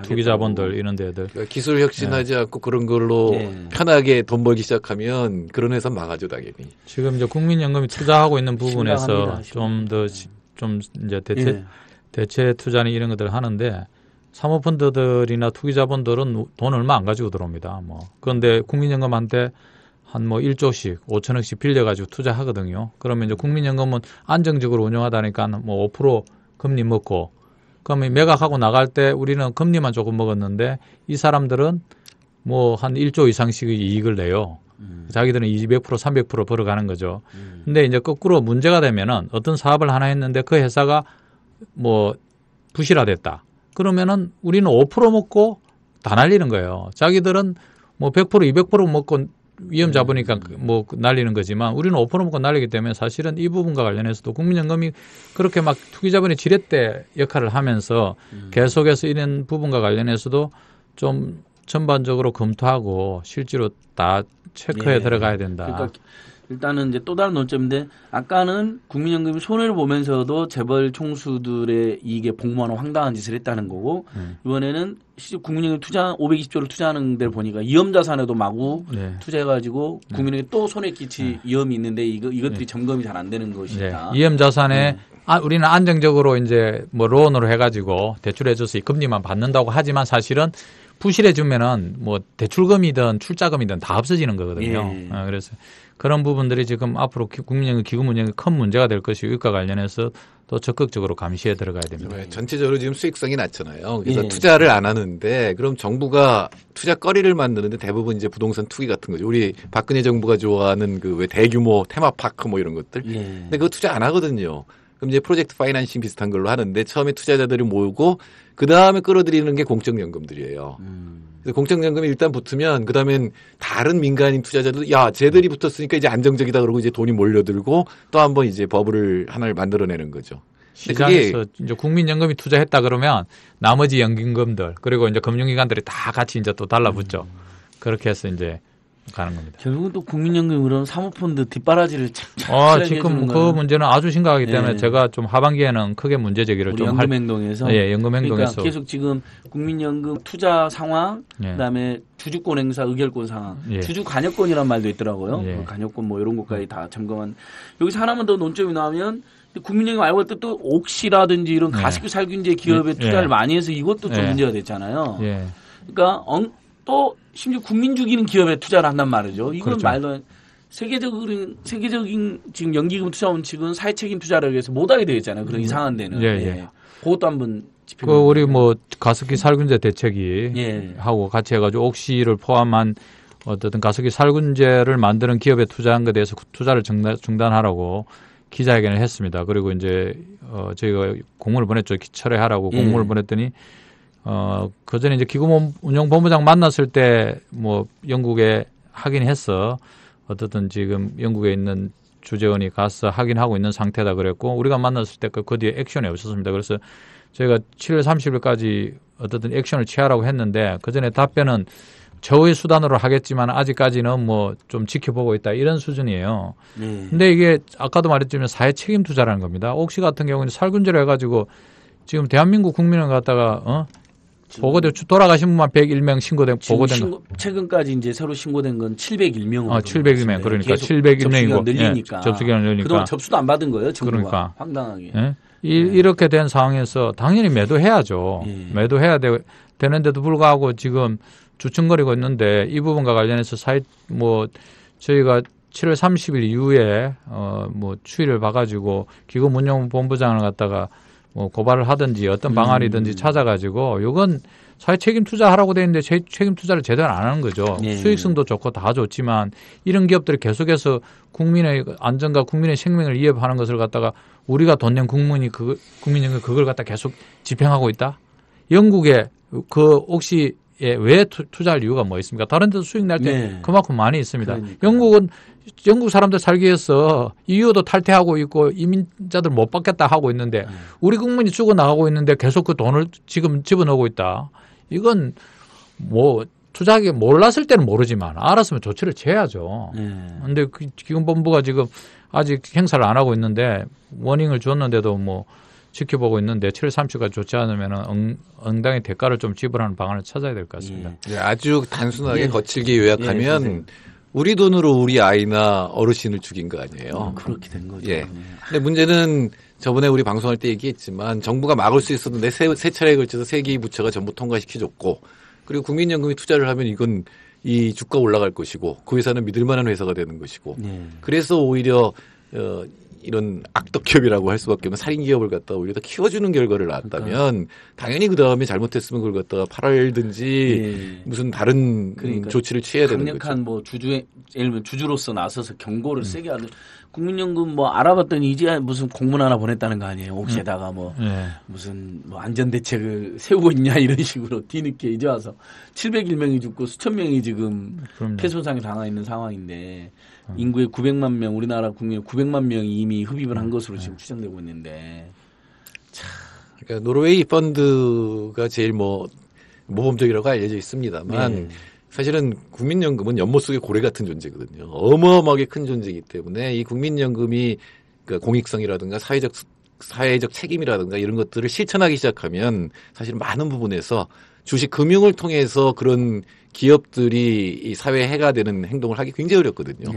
투기 자본들 이런 데들. 그러니까 기술 혁신하지 않고 그런 걸로 편하게 돈 벌기 시작하면 그런 회사 망하죠 당연히. 지금 이제 국민연금이 투자하고 있는 부분에서 좀 이제 대체 투자는 이런 것들을 하는데. 사모펀드들이나 투기자본들은 돈 얼마 안 가지고 들어옵니다. 그런데 국민연금한테 한 1조씩 5천억씩 빌려가지고 투자하거든요. 그러면 이제 국민연금은 안정적으로 운영하다니까 5% 금리 먹고, 그러면 매각하고 나갈 때 우리는 금리만 조금 먹었는데 이 사람들은 한 1조 이상씩의 이익을 내요. 자기들은 200% 300% 벌어가는 거죠. 근데 이제 거꾸로 문제가 되면은 어떤 사업을 하나 했는데 그 회사가 부실화됐다. 그러면은 우리는 5% 먹고 다 날리는 거예요. 자기들은 100% 200% 먹고 위험 잡으니까 날리는 거지만 우리는 5% 먹고 날리기 때문에 사실은 이 부분과 관련해서도 국민연금이 그렇게 막 투기자본의 지렛대 역할을 하면서 계속해서 이런 부분과 관련해서도 좀 전반적으로 검토하고 실제로 다 체크해 들어가야 된다. 그러니까 일단은 이제 또 다른 논점인데 아까는 국민연금이 손해를 보면서도 재벌 총수들의 이익에 복무하는 황당한 짓을 했다는 거고 이번에는 실제 국민연금 520조를 투자하는 데를 보니까 위험자산에도 마구 투자해가지고 국민에게 또 손해 끼칠 위험이 있는데 이것들이 점검이 잘 안 되는 것이다. 위험자산에 우리는 안정적으로 이제 론으로 해가지고 대출해줘서 이 금리만 받는다고 하지만 사실은 부실해지면은 대출금이든 출자금이든 다 없어지는 거거든요. 그래서 그런 부분들이 지금 앞으로 국민연금 기금 운영에 큰 문제가 될 것이 이것과 관련해서 또 적극적으로 감시해 들어가야 됩니다. 전체적으로 지금 수익성이 낮잖아요. 그래서 투자를 안 하는데 그럼 정부가 투자거리를 만드는데 대부분 이제 부동산 투기 같은 거죠. 우리 박근혜 정부가 좋아하는 왜 대규모 테마파크 이런 것들. 근데 그거 투자 안 하거든요. 그럼 이제 프로젝트 파이낸싱 비슷한 걸로 하는데 처음에 투자자들을 모으고 그 다음에 끌어들이는 게 공적연금들이에요. 그래서 공적연금이 일단 붙으면 그 다음엔 다른 민간인 투자자들 쟤들이 붙었으니까 이제 안정적이다 그러고 이제 돈이 몰려들고 또 한 번 이제 버블을 하나를 만들어내는 거죠. 시장에서 이제 국민연금이 투자했다 그러면 나머지 연금들 그리고 이제 금융기관들이 다 같이 이제 또 달라붙죠. 그렇게 해서 이제 가는 겁니다. 결국은 또 국민연금 그런 사모펀드 뒷바라지를 지금 그 문제는 아주 심각하기 때문에 제가 좀 하반기에는 크게 문제 제기를 좀 연금행동에서 연금행동에서 그러니까 계속 지금 국민연금 투자 상황 그다음에 주주권 행사 의결권 상황 주주 관여권이란 말도 있더라고요. 관여권 이런 것까지 다 점검한 여기서 하나만 더 논점이 나오면 국민연금 알고 볼 때 또 옥시라든지 이런 가습기 살균제 기업에 투자를 많이 해서 이것도 좀 문제가 됐잖아요. 그러니까 또 심지어 국민 죽이는 기업에 투자를 한단 말이죠. 이건 말도 세계적인 지금 연기금 투자 원칙은 사회책임 투자를 위해서 못하게 되어 있잖아요. 그런 이상한 데는. 그것도 한번 우리 가습기 살균제 대책이 하고 같이 해가지고 옥시를 포함한 어떤 가습기 살균제를 만드는 기업에 투자한 것에 대해서 투자를 중단하라고 기자회견을 했습니다. 그리고 이제 저희가 공문을 보냈죠. 철회하라고 공문을 보냈더니 그 전에 이제 기금운용본부장 만났을 때 영국에 하긴 했어. 어떻든 지금 영국에 있는 주재원이 가서 확인하고 있는 상태다 그랬고 우리가 만났을 때 그 뒤에 액션이 없었습니다. 그래서 저희가 7월 30일까지 어떻든 액션을 취하라고 했는데 그 전에 답변은 최후의 수단으로 하겠지만 아직까지는 뭐 좀 지켜보고 있다 이런 수준이에요. 근데 이게 아까도 말했지만 사회 책임 투자라는 겁니다. 옥시 같은 경우는 살균제로 해가지고 지금 대한민국 국민을 갖다가 보고돼 돌아가신 분만 101명 신고된 보고된 거. 최근까지 이제 새로 신고된 건 701명. 701명 그러니까 701명이고 늘리니까. 접수기간 늘리니까. 그동안 접수도 안 받은 거예요. 정부가. 그러니까 황당하게. 예? 이렇게 된 상황에서 당연히 매도해야죠. 매도해야 되는데도 불구하고 지금 주춤거리고 있는데 이 부분과 관련해서 저희가 7월 30일 이후에 추이를 봐가지고 기금운용본부장을 갖다가 뭐 고발을 하든지 어떤 방안이든지 찾아가지고 이건 사회 책임 투자하라고 돼 있는데 책임 투자를 제대로 안 하는 거죠. 수익성도 좋고 다 좋지만 이런 기업들이 계속해서 국민의 안전과 국민의 생명을 위협하는 것을 갖다가 우리가 돈 낸 국민연금 그걸 갖다 계속 집행하고 있다. 영국에 혹시 왜 투자할 이유가 뭐 있습니까? 다른 데도 수익 날 때 그만큼 많이 있습니다. 그러니까. 영국 사람들 살기 위해서 EU도 탈퇴하고 있고 이민자들 못 받겠다 하고 있는데 우리 국민이 죽어나가고 있는데 계속 그 돈을 지금 집어넣고 있다. 이건 뭐 투자하기 몰랐을 때는 모르지만 알았으면 조치를 취해야죠. 그런데 기금본부가 지금 아직 행사를 안 하고 있는데 워닝을 줬는데도 뭐 지켜보고 있는데 7월 30일까지 좋지 않으면 응당의 대가를 좀 지불하는 방안을 찾아야 될 것 같습니다. 아주 단순하게 거칠게 요약하면 우리 돈으로 우리 아이나 어르신을 죽인 거 아니에요. 그렇게 된 거죠. 근데 문제는 저번에 우리 방송할 때 얘기했지만 정부가 막을 수 있었는데 세 차례에 걸쳐서 세 개의 부처가 전부 통과시켜줬고 그리고 국민연금이 투자를 하면 이건 이 주가 올라갈 것이고 그 회사는 믿을 만한 회사가 되는 것이고 그래서 오히려 이런 악덕 기업이라고 할 수밖에 없는 살인 기업을 갖다가 오히려 더 키워주는 결과를 낳았다면 당연히 그 다음에 잘못했으면 그걸 갖다가 팔아들든지 무슨 다른 조치를 취해야 되는 거죠. 강력한 뭐 예를 들면 주주로서 나서서 경고를 세게 하는 국민연금 뭐 알아봤더니 이제 무슨 공문 하나 보냈다는 거 아니에요. 옥시에다가 무슨 안전 대책을 세우고 있냐 이런 식으로 뒤늦게 이제 와서 701명이 죽고 수천 명이 지금 폐소상에 당하 있는 상황인데. 인구의 900만 명, 우리나라 국민 900만 명이 이미 흡입을 한 것으로 지금 추정되고 있는데. 그러니까 노르웨이 펀드가 제일 모범적이라고 알려져 있습니다만 사실은 국민연금은 연못 속의 고래 같은 존재거든요. 어마어마하게 큰 존재이기 때문에 이 국민연금이 그러니까 공익성이라든가 사회적 책임이라든가 이런 것들을 실천하기 시작하면 사실 많은 부분에서 주식 금융을 통해서 그런 기업들이 이 사회에 해가 되는 행동을 하기 굉장히 어렵거든요.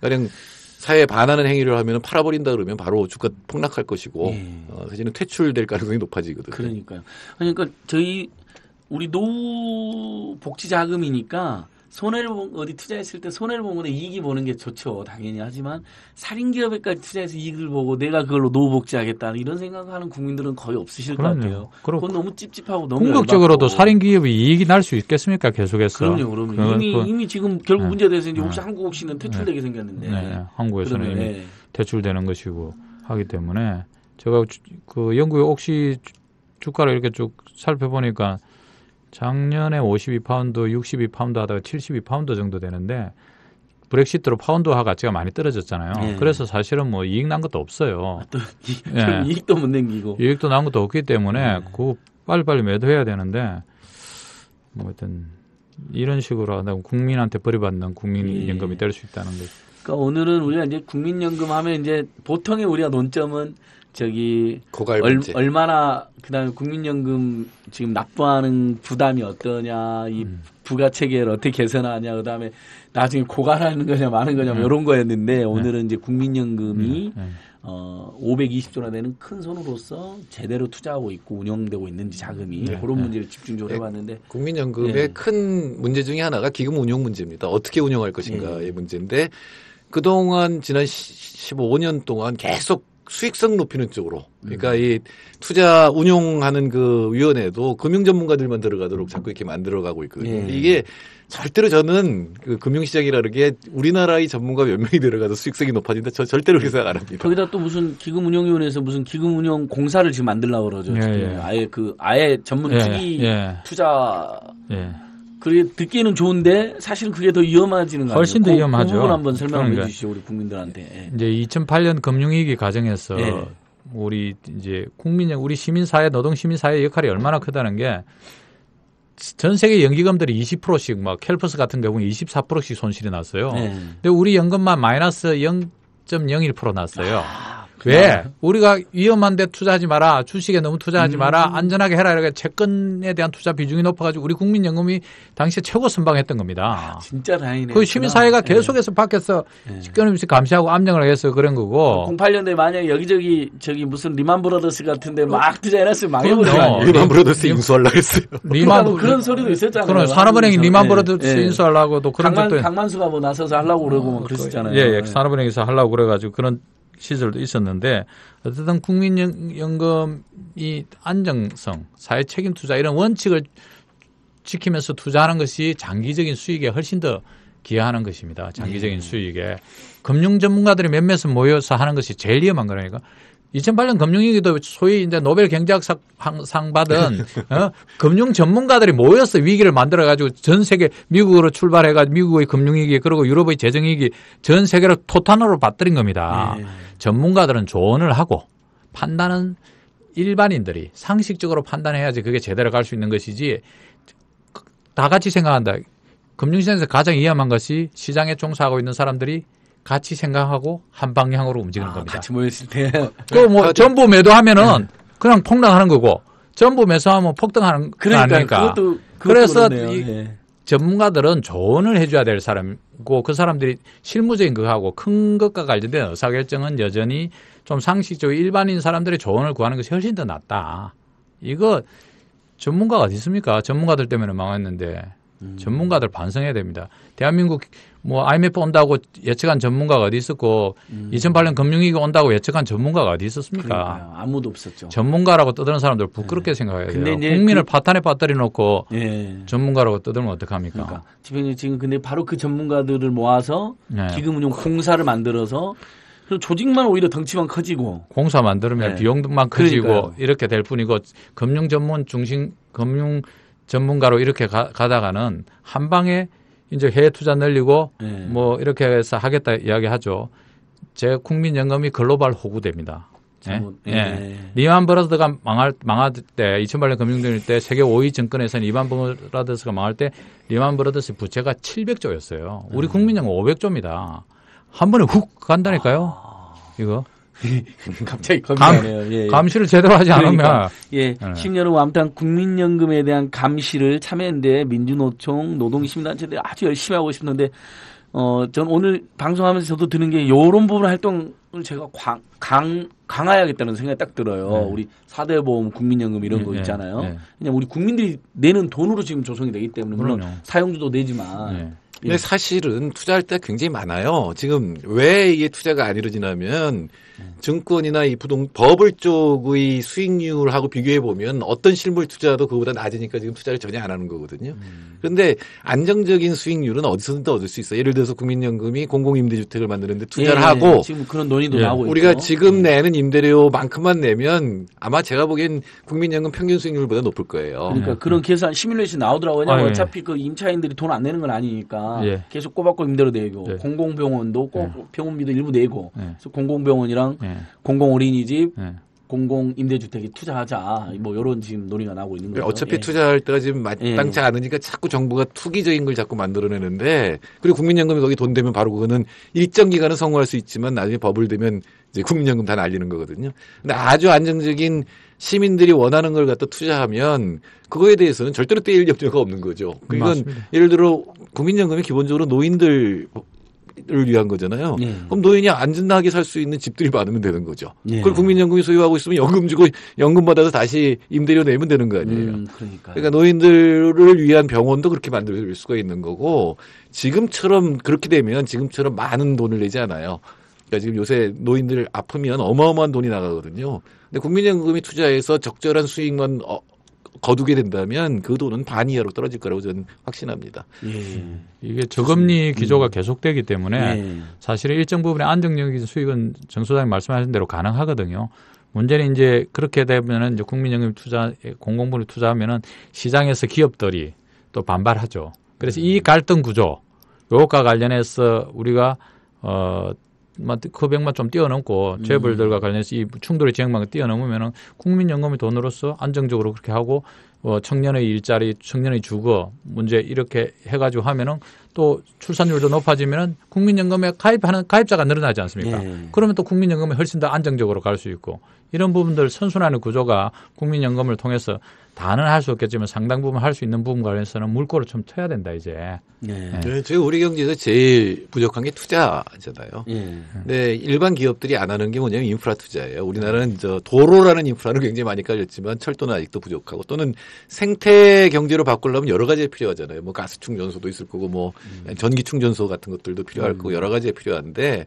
가령 사회에 반하는 행위를 하면 팔아버린다 그러면 바로 주가 폭락할 것이고 사실은 퇴출될 가능성이 높아지거든요. 그러니까요. 그러니까 우리 노후 복지 자금이니까 손해를 어디 투자했을 때 손해를 보면 이익이 보는 게 좋죠. 당연히. 하지만 살인 기업에까지 투자해서 이익을 보고 내가 그걸로 노후 복지하겠다 이런 생각하는 국민들은 거의 없으실 것 같아요. 그건 너무 찝찝하고 너무 궁극적으로도 살인 기업이 이익이 날 수 있겠습니까? 계속해서. 그럼요. 이미 지금 결국 문제돼서 이제 혹시 한국 옥시는 퇴출되게 생겼는데. 한국에서는 이미 퇴출되는 것이고 하기 때문에 제가 그 영국의 옥시 주가를 이렇게 쭉 살펴보니까 작년에 52파운드, 62파운드 하다가 72파운드 정도 되는데 브렉시트로 파운드화 가치가 많이 떨어졌잖아요. 그래서 사실은 뭐 이익 난 것도 없어요. 이익도 못 남기고. 이익도 난 것도 없기 때문에 그거 빨리빨리 매도해야 되는데 뭐 하여튼 이런 식으로 하다 국민한테 버림받는 국민연금이 될 수 있다는 거죠. 그러니까 오늘은 우리가 이제 국민연금 하면 이제 보통의 우리가 논점은 얼마나 그다음에 국민연금 지금 납부하는 부담이 어떠냐, 이 부가 체계를 어떻게 개선하냐, 그다음에 나중에 고갈하는 거냐, 마는 거냐, 이런 거였는데 오늘은 이제 국민연금이 520조나 되는 큰 손으로서 제대로 투자하고 있고 운영되고 있는지 자금이 그런 문제를 집중적으로 해봤는데 국민연금의 큰 문제 중에 하나가 기금 운용 문제입니다. 어떻게 운영할 것인가의 문제인데 그동안 지난 15년 동안 계속 수익성 높이는 쪽으로. 그러니까 이 투자 운용하는 그 위원회도 금융 전문가들만 들어가도록 자꾸 이렇게 만들어가고 있거든요. 이게 절대로 저는 그 금융시장이라는 게 우리나라의 전문가 몇 명이 들어가도 수익성이 높아진다. 저 절대로 그렇게 생각 안 합니다. 거기다 또 무슨 기금운용위원회에서 무슨 기금운용 공사를 지금 만들려고 그러죠. 아예 전문 투기 투자 그게 듣기에는 좋은데 사실은 그게 더 위험해지는 거 아니에요? 훨씬 더 위험하죠. 그 부분 한번 설명해 그러니까. 주시죠 우리 국민들한테. 이제 2008년 금융위기 과정에서 예. 우리 이제 우리 시민사회, 노동시민사회의 역할이 얼마나 크다는 게 전 세계 연기금들이 20%씩 막 캘퍼스 같은 경우는 24%씩 손실이 났어요. 네. 근데 우리 연금만 마이너스 0.01% 났어요. 왜? 우리가 위험한데 투자하지 마라. 주식에 너무 투자하지 마라. 안전하게 해라. 이렇게 채권에 대한 투자 비중이 높아가지고 우리 국민연금이 당시에 최고 선방했던 겁니다. 진짜 다행이네요. 그 시민사회가 계속해서 밖에서 끊임없이 감시하고 압력을 해서 그런 거고. 08년도에 만약에 여기저기 무슨 리만 브라더스 같은데 막 투자해놨으면 망해버려요. 리만 브라더스 인수하려고 했어요. 리만 그런 소리도 있었잖아요. 그런 산업은행이 리만 브라더스 예. 인수하려고도 그런 것도 강만수가 뭐 나서서 하려고 그러고 막 그랬었잖아요. 예, 산업은행에서 하려고 그래가지고 그런 시절도 있었는데 어쨌든 국민연금이 안정성, 사회 책임 투자 이런 원칙을 지키면서 투자하는 것이 장기적인 수익에 훨씬 더 기여하는 것입니다. 장기적인 수익에. 금융 전문가들이 몇몇은 모여서 하는 것이 제일 위험한 거라니까. 2008년 금융위기도 소위 이제 노벨 경제학상 받은 금융 전문가들이 모여서 위기를 만들어가지고 전 세계 미국으로 출발해가지고 미국의 금융위기 그리고 유럽의 재정위기 전 세계를 토탄으로 받들인 겁니다. 전문가들은 조언을 하고 판단은 일반인들이 상식적으로 판단해야지 그게 제대로 갈 수 있는 것이지 다 같이 생각한다. 금융시장에서 가장 위험한 것이 시장에 종사하고 있는 사람들이 같이 생각하고 한 방향으로 움직이는 겁니다. 같이 모였을 때. 그 뭐 전부 매도하면은 그냥 폭락하는 거고 전부 매수하면 폭등하는 거 아닙니까? 그래서 이 전문가들은 조언을 해줘야 될 사람이고 그 사람들이 실무적인 거 하고 큰 것과 관련된 의사결정은 여전히 좀 상식적으로 일반인 사람들의 조언을 구하는 것이 훨씬 더 낫다. 이거 전문가가 어디 있습니까? 전문가들 때문에 망했는데 전문가들 반성해야 됩니다. 대한민국 뭐 IMF 온다고 예측한 전문가가 어디 있었고 2008년 금융위기 온다고 예측한 전문가가 어디 있었습니까? 그러니까요. 아무도 없었죠. 전문가라고 떠드는 사람들 부끄럽게 생각해야 돼요. 국민을 파탄에 빠뜨려 놓고 전문가라고 떠들면 어떡합니까? 그러니까 지금 근데 바로 그 전문가들을 모아서 기금운용 공사를 만들어서 조직만 오히려 덩치만 커지고 공사 만들면 비용만 커지고 그러니까요. 이렇게 될 뿐이고 금융 전문가로 이렇게 가다가는 한 방에 이제 해외 투자 늘리고 뭐 이렇게 해서 하겠다 이야기하죠. 제 국민연금이 글로벌 호구됩니다. 리만 브라더스가 망할 때 2008년 금융위기 때 세계 5위 증권에서는 리만 브라더스가 망할 때 리만 브라더스 부채가 700조였어요. 우리 국민연금 500조입니다. 한 번에 훅 간다니까요. 이거. 갑자기 겁이 나네요. 감시를 제대로 하지 않으면. 10년 후 아무튼 국민연금에 대한 감시를 참여연대, 민주노총, 노동시민단체들이 아주 열심히 하고 싶는데, 전 오늘 방송하면서 저도 드는 게 이런 부분 활동을 제가 강화해야겠다는 생각이 딱 들어요. 우리 4대 보험, 국민연금 이런 거 있잖아요. 그냥 우리 국민들이 내는 돈으로 지금 조성이 되기 때문에 물론 사용주도 내지만. 근데 사실은 투자할 때 굉장히 많아요. 지금 왜 이게 투자가 안 이루어지냐면 증권이나 이 버블 쪽의 수익률하고 비교해 보면 어떤 실물 투자도 그거보다 낮으니까 지금 투자를 전혀 안 하는 거거든요. 그런데 안정적인 수익률은 어디서든 얻을 수 있어요. 예를 들어서 국민연금이 공공임대주택을 만드는데 투자를 하고 지금 그런 논의도 나오고 우리가 있죠. 지금 내는 임대료만큼만 내면 아마 제가 보기엔 국민연금 평균 수익률보다 높을 거예요. 그러니까 그런 계산 시뮬레이션 나오더라고요. 어차피 그 임차인들이 돈 안 내는 건 아니니까 계속 꼬박꼬박 임대료 내고 공공병원도 꼭 병원비도 일부 내고 그래서 공공병원이랑 공공어린이집 공공임대주택에 투자하자 뭐 이런 지금 논의가 나오고 있는 거죠. 어차피 투자할 때가 지금 마땅치 않으니까 자꾸 정부가 투기적인 걸 자꾸 만들어내는데 그리고 국민연금이 거기 돈 되면 바로 그거는 일정 기간은 성공할 수 있지만 나중에 버블 되면 이제 국민연금 다 날리는 거거든요. 근데 아주 안정적인 시민들이 원하는 걸 갖다 투자하면 그거에 대해서는 절대로 떼일 염려가 없는 거죠. 이건 예를 들어 국민연금이 기본적으로 노인들 를 위한 거잖아요. 그럼 노인이 안전하게 살 수 있는 집들이 많으면 되는 거죠. 그걸 국민연금이 소유하고 있으면 연금 주고 연금 받아서 다시 임대료 내면 되는 거 아니에요. 그러니까 노인들을 위한 병원도 그렇게 만들 수가 있는 거고 지금처럼 그렇게 되면 지금처럼 많은 돈을 내지 않아요. 그러니까 지금 요새 노인들 아프면 어마어마한 돈이 나가거든요. 근데 국민연금이 투자해서 적절한 수익만 거두게 된다면 그 돈은 반 이하로 떨어질 거라고 저는 확신합니다. 이게 저금리 기조가 계속되기 때문에 사실은 일정 부분의 안정적인 수익은 정 소장님 말씀하신 대로 가능하거든요. 문제는 이제 그렇게 되면은 이제 국민연금 투자, 공공분이 투자하면은 시장에서 기업들이 또 반발하죠. 그래서 이 갈등 구조, 요것과 관련해서 우리가 금액만 좀 뛰어넘고 재벌들과 관련해서 이 충돌의 지역만 뛰어넘으면은 국민연금의 돈으로서 안정적으로 그렇게 하고 청년의 일자리, 청년의 주거 문제 이렇게 해가지고 하면은 또 출산율도 높아지면은 국민연금에 가입하는 가입자가 늘어나지 않습니까? 예. 그러면 또 국민연금이 훨씬 더 안정적으로 갈 수 있고 이런 부분들 선순환의 구조가 국민연금을 통해서 다는 할 수 없겠지만 상당 부분 할 수 있는 부분 관련해서는 물꼬를 좀 트야 된다 이제. 네. 네, 저희 우리 경제에서 제일 부족한 게 투자잖아요. 예. 근데 일반 기업들이 안 하는 게 뭐냐면 인프라 투자예요. 우리나라는 도로라는 인프라는 굉장히 많이 깔렸지만 철도는 아직도 부족하고 또는 생태 경제로 바꾸려면 여러 가지가 필요하잖아요. 뭐 가스 충전소도 있을 거고 뭐 전기 충전소 같은 것들도 필요할 거고 여러 가지가 필요한데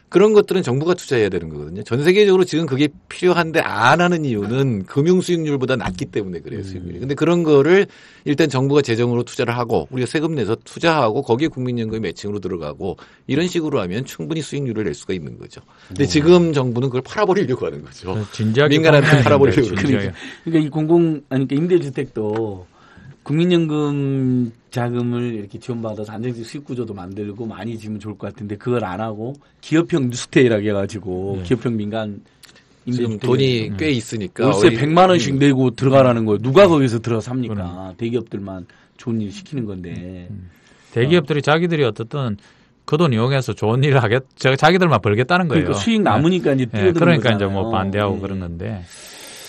그런 것들은 정부가 투자해야 되는 거거든요. 전 세계적으로 지금 그게 필요한데 안 하는 이유는 금융 수익률보다 낮기 때문에 그래요, 수익률이. 근데 그런 거를 일단 정부가 재정으로 투자를 하고 우리가 세금 내서 투자하고 거기에 국민연금이 매칭으로 들어가고 이런 식으로 하면 충분히 수익률을 낼 수가 있는 거죠. 근데 지금 정부는 그걸 팔아버리려고 하는 거죠. 진지하게 민간한테 팔아버리려고 진지하게. 그러죠. 그러니까 이 그러니까 임대주택도 국민연금 자금을 이렇게 지원받아서 안정적 수익 구조도 만들고 많이 지으면 좋을 것 같은데 그걸 안 하고 기업형 뉴스테이라고 해가지고 기업형 민간 지금 임대주택 돈이 꽤 있으니까 월세 100만 원씩 내고 들어가라는 거예요. 누가 거기서 들어 삽니까? 대기업들만 좋은 일 시키는 건데. 대기업들이 자기들이 어떻든 그 돈 이용해서 좋은 일을 자기들만 벌겠다는 거예요. 그러니까 수익 남으니까 이제 뛰어드는 그러니까 거잖아요. 이제 뭐 반대하고 그런 건데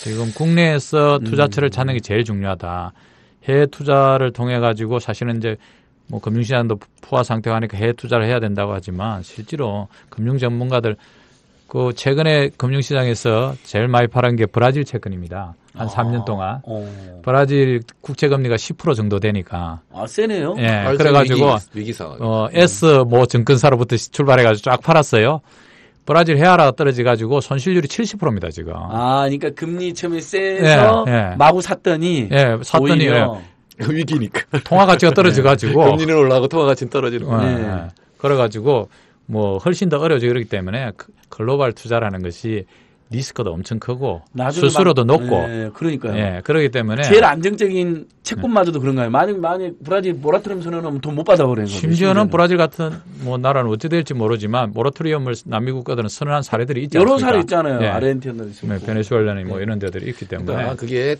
지금 국내에서 투자처를 찾는 게 제일 중요하다. 해외 투자를 통해 가지고 사실은 이제 뭐 금융시장도 포화 상태가 하니까 해외 투자를 해야 된다고 하지만 실제로 금융 전문가들 그 최근에 금융시장에서 제일 많이 팔은 게 브라질 채권입니다. 한 3년 동안. 브라질 국채 금리가 10% 정도 되니까. 아, 세네요. 예. 그래가지고 위기 상황. S 뭐 증권사로부터 출발해가지고 쫙 팔았어요. 브라질 헤아라가 떨어져가지고 손실률이 70%입니다 지금. 아, 그러니까 금리 처음에 세서 마구 샀더니. 샀더니 위기니까. 통화 가치가 떨어져가지고. 금리는 올라가고 통화 가치는 떨어지는 거예요. 그래가지고 뭐 훨씬 더 어려워지고 그렇기 때문에 글로벌 투자라는 것이 리스크도 엄청 크고 수수료도 높고. 그러니까요. 예, 그렇기 때문에 제일 안정적인 채권마저도 그런가요? 만약 브라질 모라토리엄 선언하면 돈 못 받아버리는 거죠. 심지어는 브라질 같은 뭐 나라는 어찌 될지 모르지만 모라토리엄을 남미 국가들은 선언한 사례들이 있지 여러 않습니까? 사례 있잖아요. 예. 아르헨티나도 있고. 베네수엘라니 뭐 이런 데들이 있기 때문에. 그러니까 그게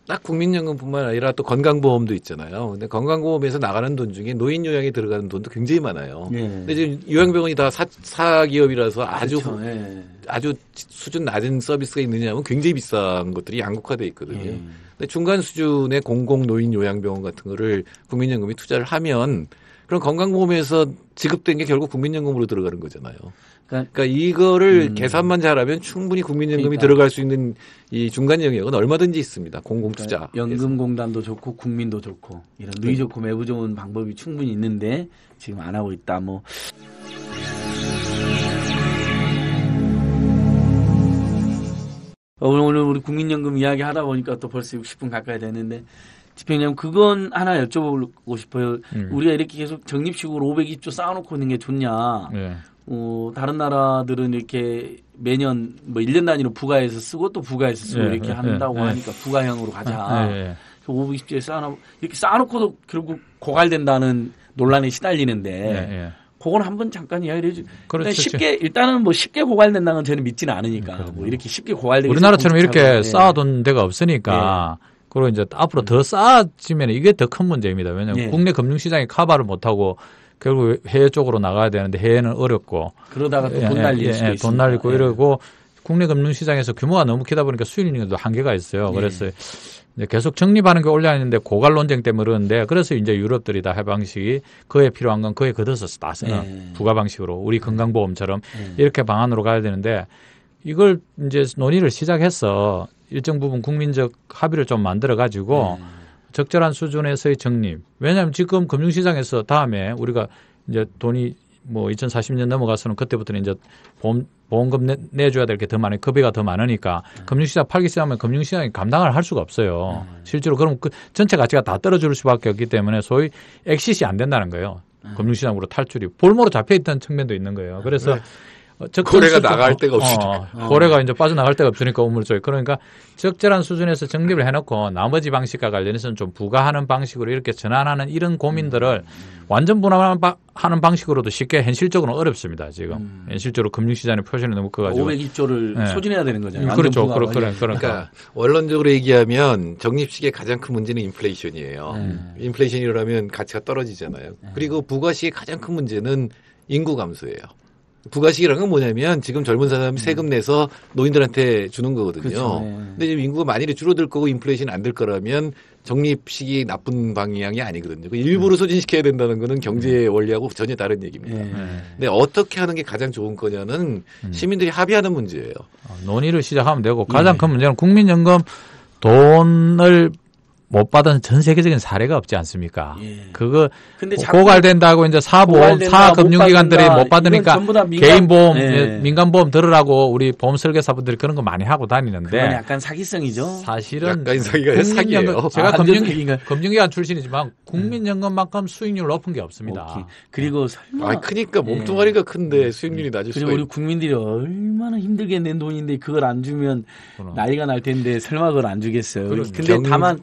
딱 국민연금뿐만 아니라 또 건강보험도 있잖아요. 근데 건강보험에서 나가는 돈 중에 노인 요양에 들어가는 돈도 굉장히 많아요. 근데 지금 요양병원이 다 사기업이라서 그렇죠. 아주 수준 낮은 서비스가 있느냐면 굉장히 비싼 것들이 양극화돼 있거든요. 근데 중간 수준의 공공 노인 요양병원 같은 거를 국민연금이 투자를 하면 그럼 건강보험에서 지급된 게 결국 국민연금으로 들어가는 거잖아요. 그러니까 이거를 계산만 잘하면 충분히 국민연금이 들어갈 수 있는 이 중간 영역은 얼마든지 있습니다. 공공투자. 연금공단도 좋고 국민도 좋고 이런 누이 좋고 매부 좋은 방법이 충분히 있는데 지금 안 하고 있다. 뭐. 오늘 우리 국민연금 이야기 하다 보니까 또 벌써 60분 가까이 됐는데 집행님 그건 하나 여쭤보고 싶어요. 우리가 이렇게 계속 적립식으로 520조 쌓아놓고 있는 게 좋냐. 다른 나라들은 이렇게 매년 뭐 1년 단위로 부가해서 쓰고 또 부가해서 쓰고 이렇게 한다고 하니까 부가형으로 가자. 520조에 이렇게 쌓아놓고도 결국 고갈된다는 논란에 시달리는데 그건 한번 잠깐 이야기를 해주세요. 그렇죠. 일단은 뭐 쉽게 고갈된다는 건 저는 믿지는 않으니까 뭐 이렇게 쉽게 고갈되게 우리나라처럼 이렇게 쌓아둔 데가 없으니까 그리고 이제 앞으로 더 쌓아지면 이게 더 큰 문제입니다. 왜냐하면 국내 금융시장이 커버를 못하고 결국 해외 쪽으로 나가야 되는데 해외는 어렵고 그러다가 또 돈 날릴 수도 있습니다. 돈 날리고 이러고 국내 금융시장에서 규모가 너무 크다 보니까 수익률도 한계가 있어요. 그래서 이제 계속 적립하는 게 올려야 하는데 고갈 논쟁 때문에 그러는데 그래서 이제 유럽들이 다 해방식이 그에 필요한 건 그에 걷어서 다 쓰는 부가 방식으로 우리 건강보험처럼 이렇게 방안으로 가야 되는데 이걸 이제 논의를 시작해서 일정 부분 국민적 합의를 좀 만들어 가지고 적절한 수준에서의 적립. 왜냐하면 지금 금융시장에서 다음에 우리가 이제 돈이 뭐 2040년 넘어가서는 그때부터는 이제 보험금 내줘야 될 게 더 많으니 급여가 더 많으니까 금융시장 팔기 시작하면 금융시장이 감당을 할 수가 없어요. 실제로 그럼 그 전체 가치가 다 떨어질 수밖에 없기 때문에 소위 엑시시 안 된다는 거예요. 금융시장으로 탈출이 볼모로 잡혀있던 측면도 있는 거예요. 그래서 고래가 나갈 데가 없으니까. 고래가 이제 빠져나갈 데가 없으니까 우물쪽에. 그러니까 적절한 수준에서 정립을 해놓고 나머지 방식과 관련해서는 좀 부과하는 방식으로 이렇게 전환하는 이런 고민들을 완전 분할하는 방식으로도 쉽게 현실적으로는 어렵습니다. 지금 현실적으로 금융시장의 표준이 너무 커가지고 502조를 소진해야 되는 거잖아요. 그렇죠. 그러니까 원론적으로 얘기하면 적립식의 가장 큰 문제는 인플레이션이에요. 인플레이션이라면 가치가 떨어지잖아요. 그리고 부가식의 가장 큰 문제는 인구 감소예요. 부가식이라는 건 뭐냐면 지금 젊은 사람이 세금 내서 노인들한테 주는 거거든요. 그렇죠. 근데 지금 인구가 많이 줄어들 거고 인플레이션이 안 될 거라면 적립식이 나쁜 방향이 아니거든요. 일부러 소진시켜야 된다는 거는 경제 원리하고 전혀 다른 얘기입니다. 근데 어떻게 하는 게 가장 좋은 거냐는 시민들이 합의하는 문제예요. 논의를 시작하면 되고 가장 큰 문제는 국민연금 돈을 못 받은 전 세계적인 사례가 없지 않습니까? 그거 고갈된다고 이제 사보험, 사금융기관들이 못 받으니까 개인보험, 민간보험 들으라고 우리 보험 설계사분들이 그런 거 많이 하고 다니는데. 그건 약간 사기성이죠. 사실은 약간 사기가 사기예요. 제가 금융기관 출신이지만 국민연금만큼 수익률 높은 게 없습니다. 그리고 설마. 크니까 몸뚱아리가 큰데 수익률이 낮을 수가 그리고 우리 국민들이 얼마나 힘들게 낸 돈인데 그걸 안 주면 나이가 날 텐데 설마 그걸 안 주겠어요. 근데 다만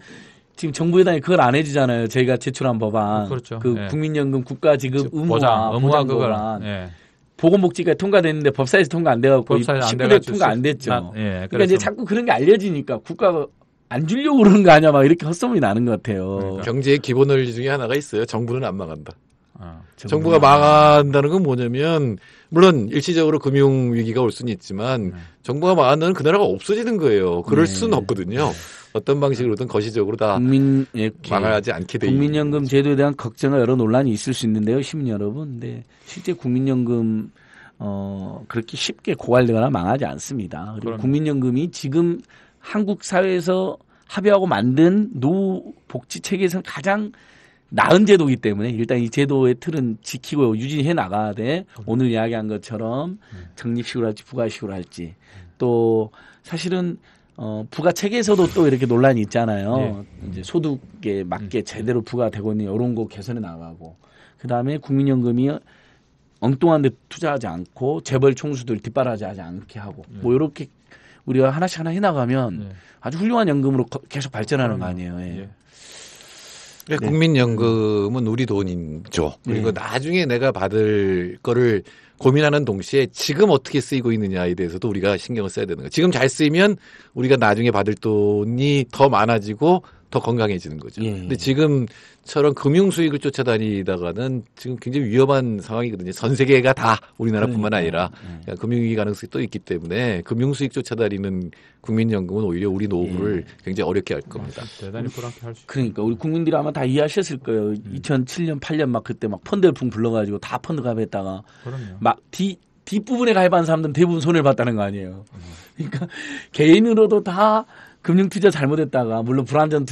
지금 정부 여당이 그걸 안 해주잖아요. 저희가 제출한 법안. 그렇죠. 국민연금 국가지급 의무화 보장법안. 그걸, 보건복지가 통과됐는데 법사에서 통과 안 돼갖고 19대 통과 안 됐죠. 그러니까 이제 자꾸 그런 게 알려지니까 국가가 안 주려고 그러는 거 아니야 막 이렇게 헛소문이 나는 것 같아요. 그러니까. 경제의 기본 원리 중에 하나가 있어요. 정부는 안 망한다. 정부가 망한다는 건 뭐냐면 물론 일시적으로 금융위기가 올 수는 있지만 정부가 망한다는 그 나라가 없어지는 거예요. 그럴 수는 없거든요. 어떤 방식으로든 거시적으로 다 망하지 않게 돼 있는 국민연금 제도에 대한 걱정과 여러 논란이 있을 수 있는데요. 시민 여러분. 근데 실제 국민연금 그렇게 쉽게 고갈되거나 망하지 않습니다. 그리고 국민연금이 지금 한국 사회에서 합의하고 만든 노후복지 체계에서는 가장 나은 제도이기 때문에 일단 이 제도의 틀은 지키고 유지해 나가야 돼. 오늘 이야기한 것처럼 적립식으로 할지 부가식으로 할지. 또 사실은 부가 체계에서도 또 이렇게 논란이 있잖아요. 이제 소득에 맞게 제대로 부과되고 있는 이런 거 개선해 나가고. 그다음에 국민연금이 엉뚱한 데 투자하지 않고 재벌 총수들 뒷바라지하지 않게 하고 뭐 이렇게 우리가 하나씩 하나 해나가면 아주 훌륭한 연금으로 계속 발전하는 거 아니에요. 국민연금은 우리 돈이죠. 그리고 나중에 내가 받을 거를 고민하는 동시에 지금 어떻게 쓰이고 있느냐에 대해서도 우리가 신경을 써야 되는 거예요. 지금 잘 쓰이면 우리가 나중에 받을 돈이 더 많아지고 더 건강해지는 거죠. 근데 지금처럼 금융 수익을 쫓아다니다가는 지금 굉장히 위험한 상황이거든요. 전 세계가 다 우리나라뿐만 아니라 금융위기 가능성이 또 있기 때문에 금융 수익 쫓아다니는 국민연금은 오히려 우리 노후를 굉장히 어렵게 할 겁니다. 대단히 불안케 할 수. 그러니까 우리 국민들이 아마 다 이해하셨을 거예요. 2007년, 8년 막 그때 막 펀드 열풍 불러가지고 다 펀드 가입했다가 막 뒷부분에 가입한 사람들은 대부분 손해를 봤다는 거 아니에요. 그러니까 개인으로도 다 금융투자 잘못했다가 물론 불안전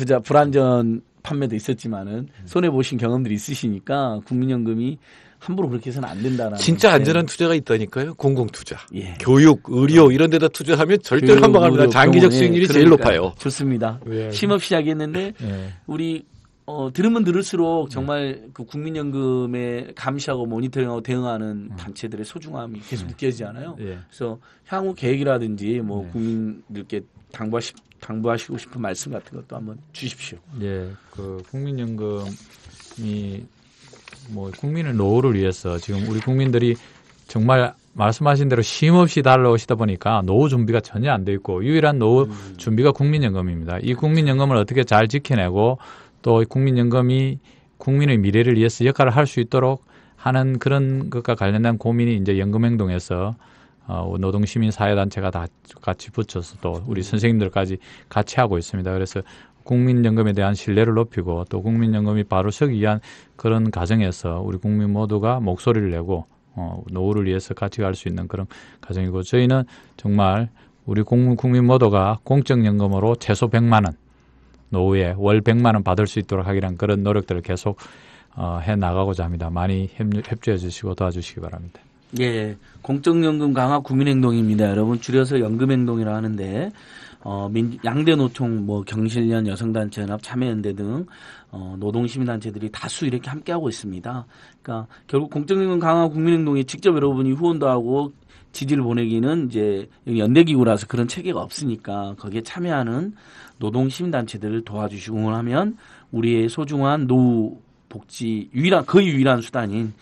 판매도 있었지만은 손해보신 경험들이 있으시니까 국민연금이 함부로 그렇게 해서는 안 된다라는. 진짜 안전한 투자가 있다니까요. 공공투자. 교육, 의료 이런 데다 투자하면 절대로 안 망합니다. 장기적 수익률이 제일 높아요. 좋습니다. 쉼없이 이야기했는데 우리 들으면 들을수록 정말 그 국민연금에 감시하고 모니터링하고 대응하는 단체들의 소중함이 계속 느껴지잖아요. 그래서 향후 계획이라든지 뭐 국민들께 당부하시고 싶은 말씀 같은 것도 한번 주십시오. 그 국민연금이 뭐 국민의 노후를 위해서 지금 우리 국민들이 정말 말씀하신 대로 쉼없이 달려오시다 보니까 노후 준비가 전혀 안 돼 있고 유일한 노후 준비가 국민연금입니다. 이 국민연금을 어떻게 잘 지켜내고 또 국민연금이 국민의 미래를 위해서 역할을 할 수 있도록 하는 그런 것과 관련된 고민이 이제 연금행동에서 노동시민사회단체가 다 같이 붙여서 또 우리 선생님들까지 같이 하고 있습니다. 그래서 국민연금에 대한 신뢰를 높이고 또 국민연금이 바로 서기 위한 그런 과정에서 우리 국민 모두가 목소리를 내고 노후를 위해서 같이 갈 수 있는 그런 과정이고 저희는 정말 우리 국민 모두가 공적연금으로 최소 100만 원 노후에 월 100만 원 받을 수 있도록 하기란 그런 노력들을 계속 해 나가고자 합니다. 많이 협조해 주시고 도와주시기 바랍니다. 공적연금 강화 국민행동입니다. 여러분 줄여서 연금행동이라 하는데 양대 노총, 뭐 경실련, 여성단체연합, 참여연대 등 노동시민단체들이 다수 이렇게 함께하고 있습니다. 그러니까 결국 공적연금 강화 국민행동에 직접 여러분이 후원도 하고 지지를 보내기는 이제 여기 연대기구라서 그런 체계가 없으니까 거기에 참여하는 노동시민단체들을 도와주시고 응원하면 우리의 소중한 노후 복지 거의 유일한 수단인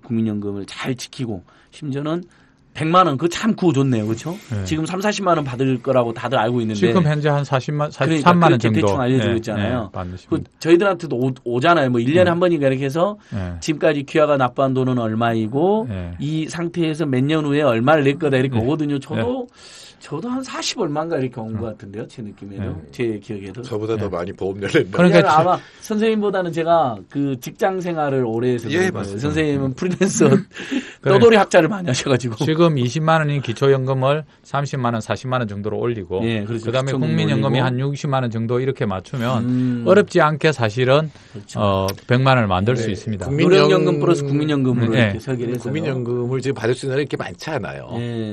국민연금을 잘 지키고 심지어는 100만 원, 그거 참 구호 좋네요. 그렇죠? 네. 지금 30-40만 원 받을 거라고 다들 알고 있는데 지금 현재 한 43만 그러니까 원 정도 대충 알려주고 있잖아요. 받으십니다. 그 저희들한테도 오잖아요. 뭐 1년에 한 번인가 이렇게 해서 지금까지 귀하가 납부한 돈은 얼마이고 이 상태에서 몇 년 후에 얼마를 낼 거다 이렇게 오거든요. 저도 한 40 얼마인가 이렇게 온 것 같은데요. 제 느낌에도. 제 기억에도. 저보다 더 많이 보험료를 냈나. 그러니까 아마 선생님보다는 제가 그 직장 생활을 오래 해서 그런 거예요. 선생님은 프리랜서 떠돌이 학자를 많이 하셔가지고. 지금 20만 원인 기초연금을 30만 원, 40만 원 정도로 올리고 그렇죠. 그다음에 국민연금이 한 60만 원 정도 이렇게 맞추면 어렵지 않게 사실은 그렇죠. 100만 원을 만들 수 있습니다. 노령연금 플러스 국민연금으로 이렇게 설계를 해서 국민연금을 지금 받을 수 있는 사람이 이렇게 많지 않아요.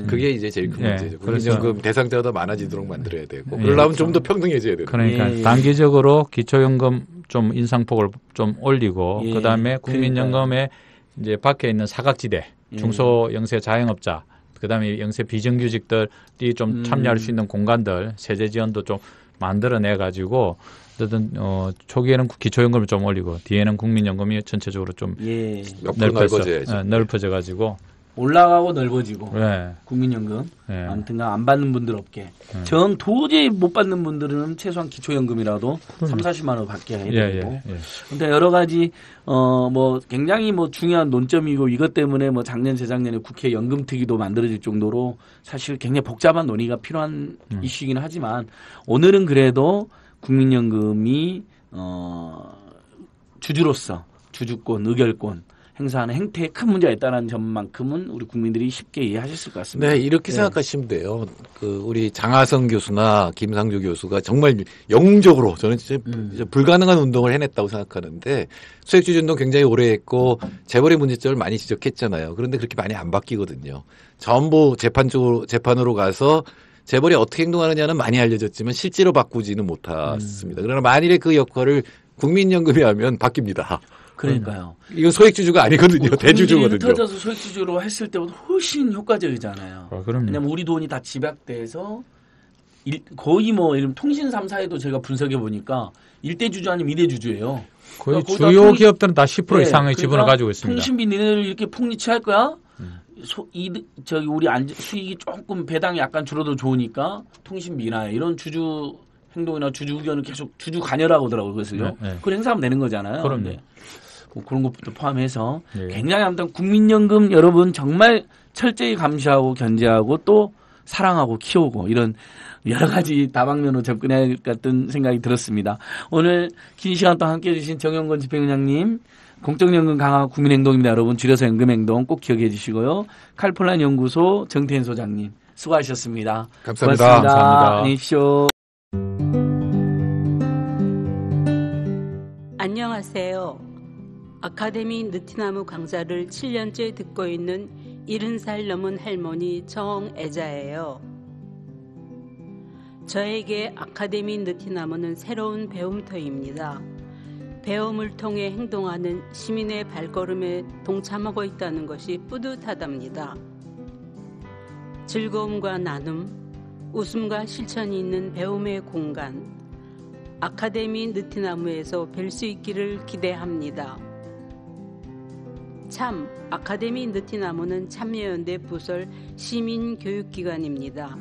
그게 이제 제일 큰 문제죠. 그렇죠. 국민연금 대상자가 더 많아지도록 만들어야 되고 그러려면 좀 더 평등해져야 되고. 그러니까 단기적으로 기초연금 좀 인상폭을 좀 올리고 그다음에 국민연금에 이제 밖에 있는 사각지대 중소 영세 자영업자 그다음에 영세 비정규직들이 좀 참여할 수 있는 공간들 세제 지원도 좀 만들어내 가지고 어쨌든 초기에는 기초연금을 좀 올리고 뒤에는 국민연금이 전체적으로 좀 넓어져 가지고 올라가고 넓어지고 국민연금 아무튼간 안 받는 분들 없게 전 도저히 못 받는 분들은 최소한 기초연금이라도 3-40만 원 받게 해야 되고 근데 여러 가지 뭐 굉장히 뭐 중요한 논점이고 이것 때문에 뭐 작년 재작년에 국회 연금특위도 만들어질 정도로 사실 굉장히 복잡한 논의가 필요한 이슈이긴 하지만 오늘은 그래도 국민연금이 주주로서 주주권, 의결권 행사하는 행태에 큰 문제가 있다는 점만큼은 우리 국민들이 쉽게 이해하셨을 것 같습니다. 네, 이렇게 생각하시면 돼요. 우리 장하성 교수나 김상조 교수가 정말 영웅적으로 저는 진짜 불가능한 운동을 해냈다고 생각하는데 수액주주 운동 굉장히 오래 했고 재벌의 문제점을 많이 지적했잖아요. 그런데 그렇게 많이 안 바뀌거든요. 전부 재판으로 가서 재벌이 어떻게 행동하느냐는 많이 알려졌지만 실제로 바꾸지는 못했습니다. 그러나 만일에 그 역할을 국민연금이 하면 바뀝니다. 그러니까요. 이건 소액주주가 아니거든요. 대주주거든요. 흩어져서 소액주주로 했을 때보다 훨씬 효과적이잖아요. 그럼요. 왜냐하면 우리 돈이 다 집약돼서 거의 뭐 이런 통신 3사에도 제가 분석해 보니까 1대 주주 아니면 2대 주주예요. 거의 그러니까 주요 기업들은 다 10% 이상의 지분을 그러니까 가지고 있습니다. 통신비 니네를 이렇게 폭리치할 거야? 우리 수익이 조금 배당이 약간 줄어도 좋으니까 통신비 인하에 이런 주주 행동이나 주주 의견을 계속 주주 관여라고 하더라고요. 그래서요. 그걸 행사하면 되는 거잖아요. 그럼요. 뭐 그런 것부터 포함해서 굉장히 아무튼 국민연금 여러분 정말 철저히 감시하고 견제하고 또 사랑하고 키우고 이런 여러 가지 다방면으로 접근해야 할 것 같은 생각이 들었습니다. 오늘 긴 시간 동안 함께해 주신 정영건 집행위원장님 공적연금 강화 국민행동입니다. 여러분 줄여서 연금행동 꼭 기억해 주시고요. 칼폴란 연구소 정태인 소장님 수고하셨습니다. 감사합니다. 고맙습니다. 감사합니다. 안녕히 계십시오. 안녕하세요. 아카데미 느티나무 강좌를 7년째 듣고 있는 70살 넘은 할머니 정애자예요. 저에게 아카데미 느티나무는 새로운 배움터입니다. 배움을 통해 행동하는 시민의 발걸음에 동참하고 있다는 것이 뿌듯하답니다. 즐거움과 나눔, 웃음과 실천이 있는 배움의 공간, 아카데미 느티나무에서 뵐 수 있기를 기대합니다. 참, 아카데미 느티나무는 참여연대 부설 시민교육기관입니다.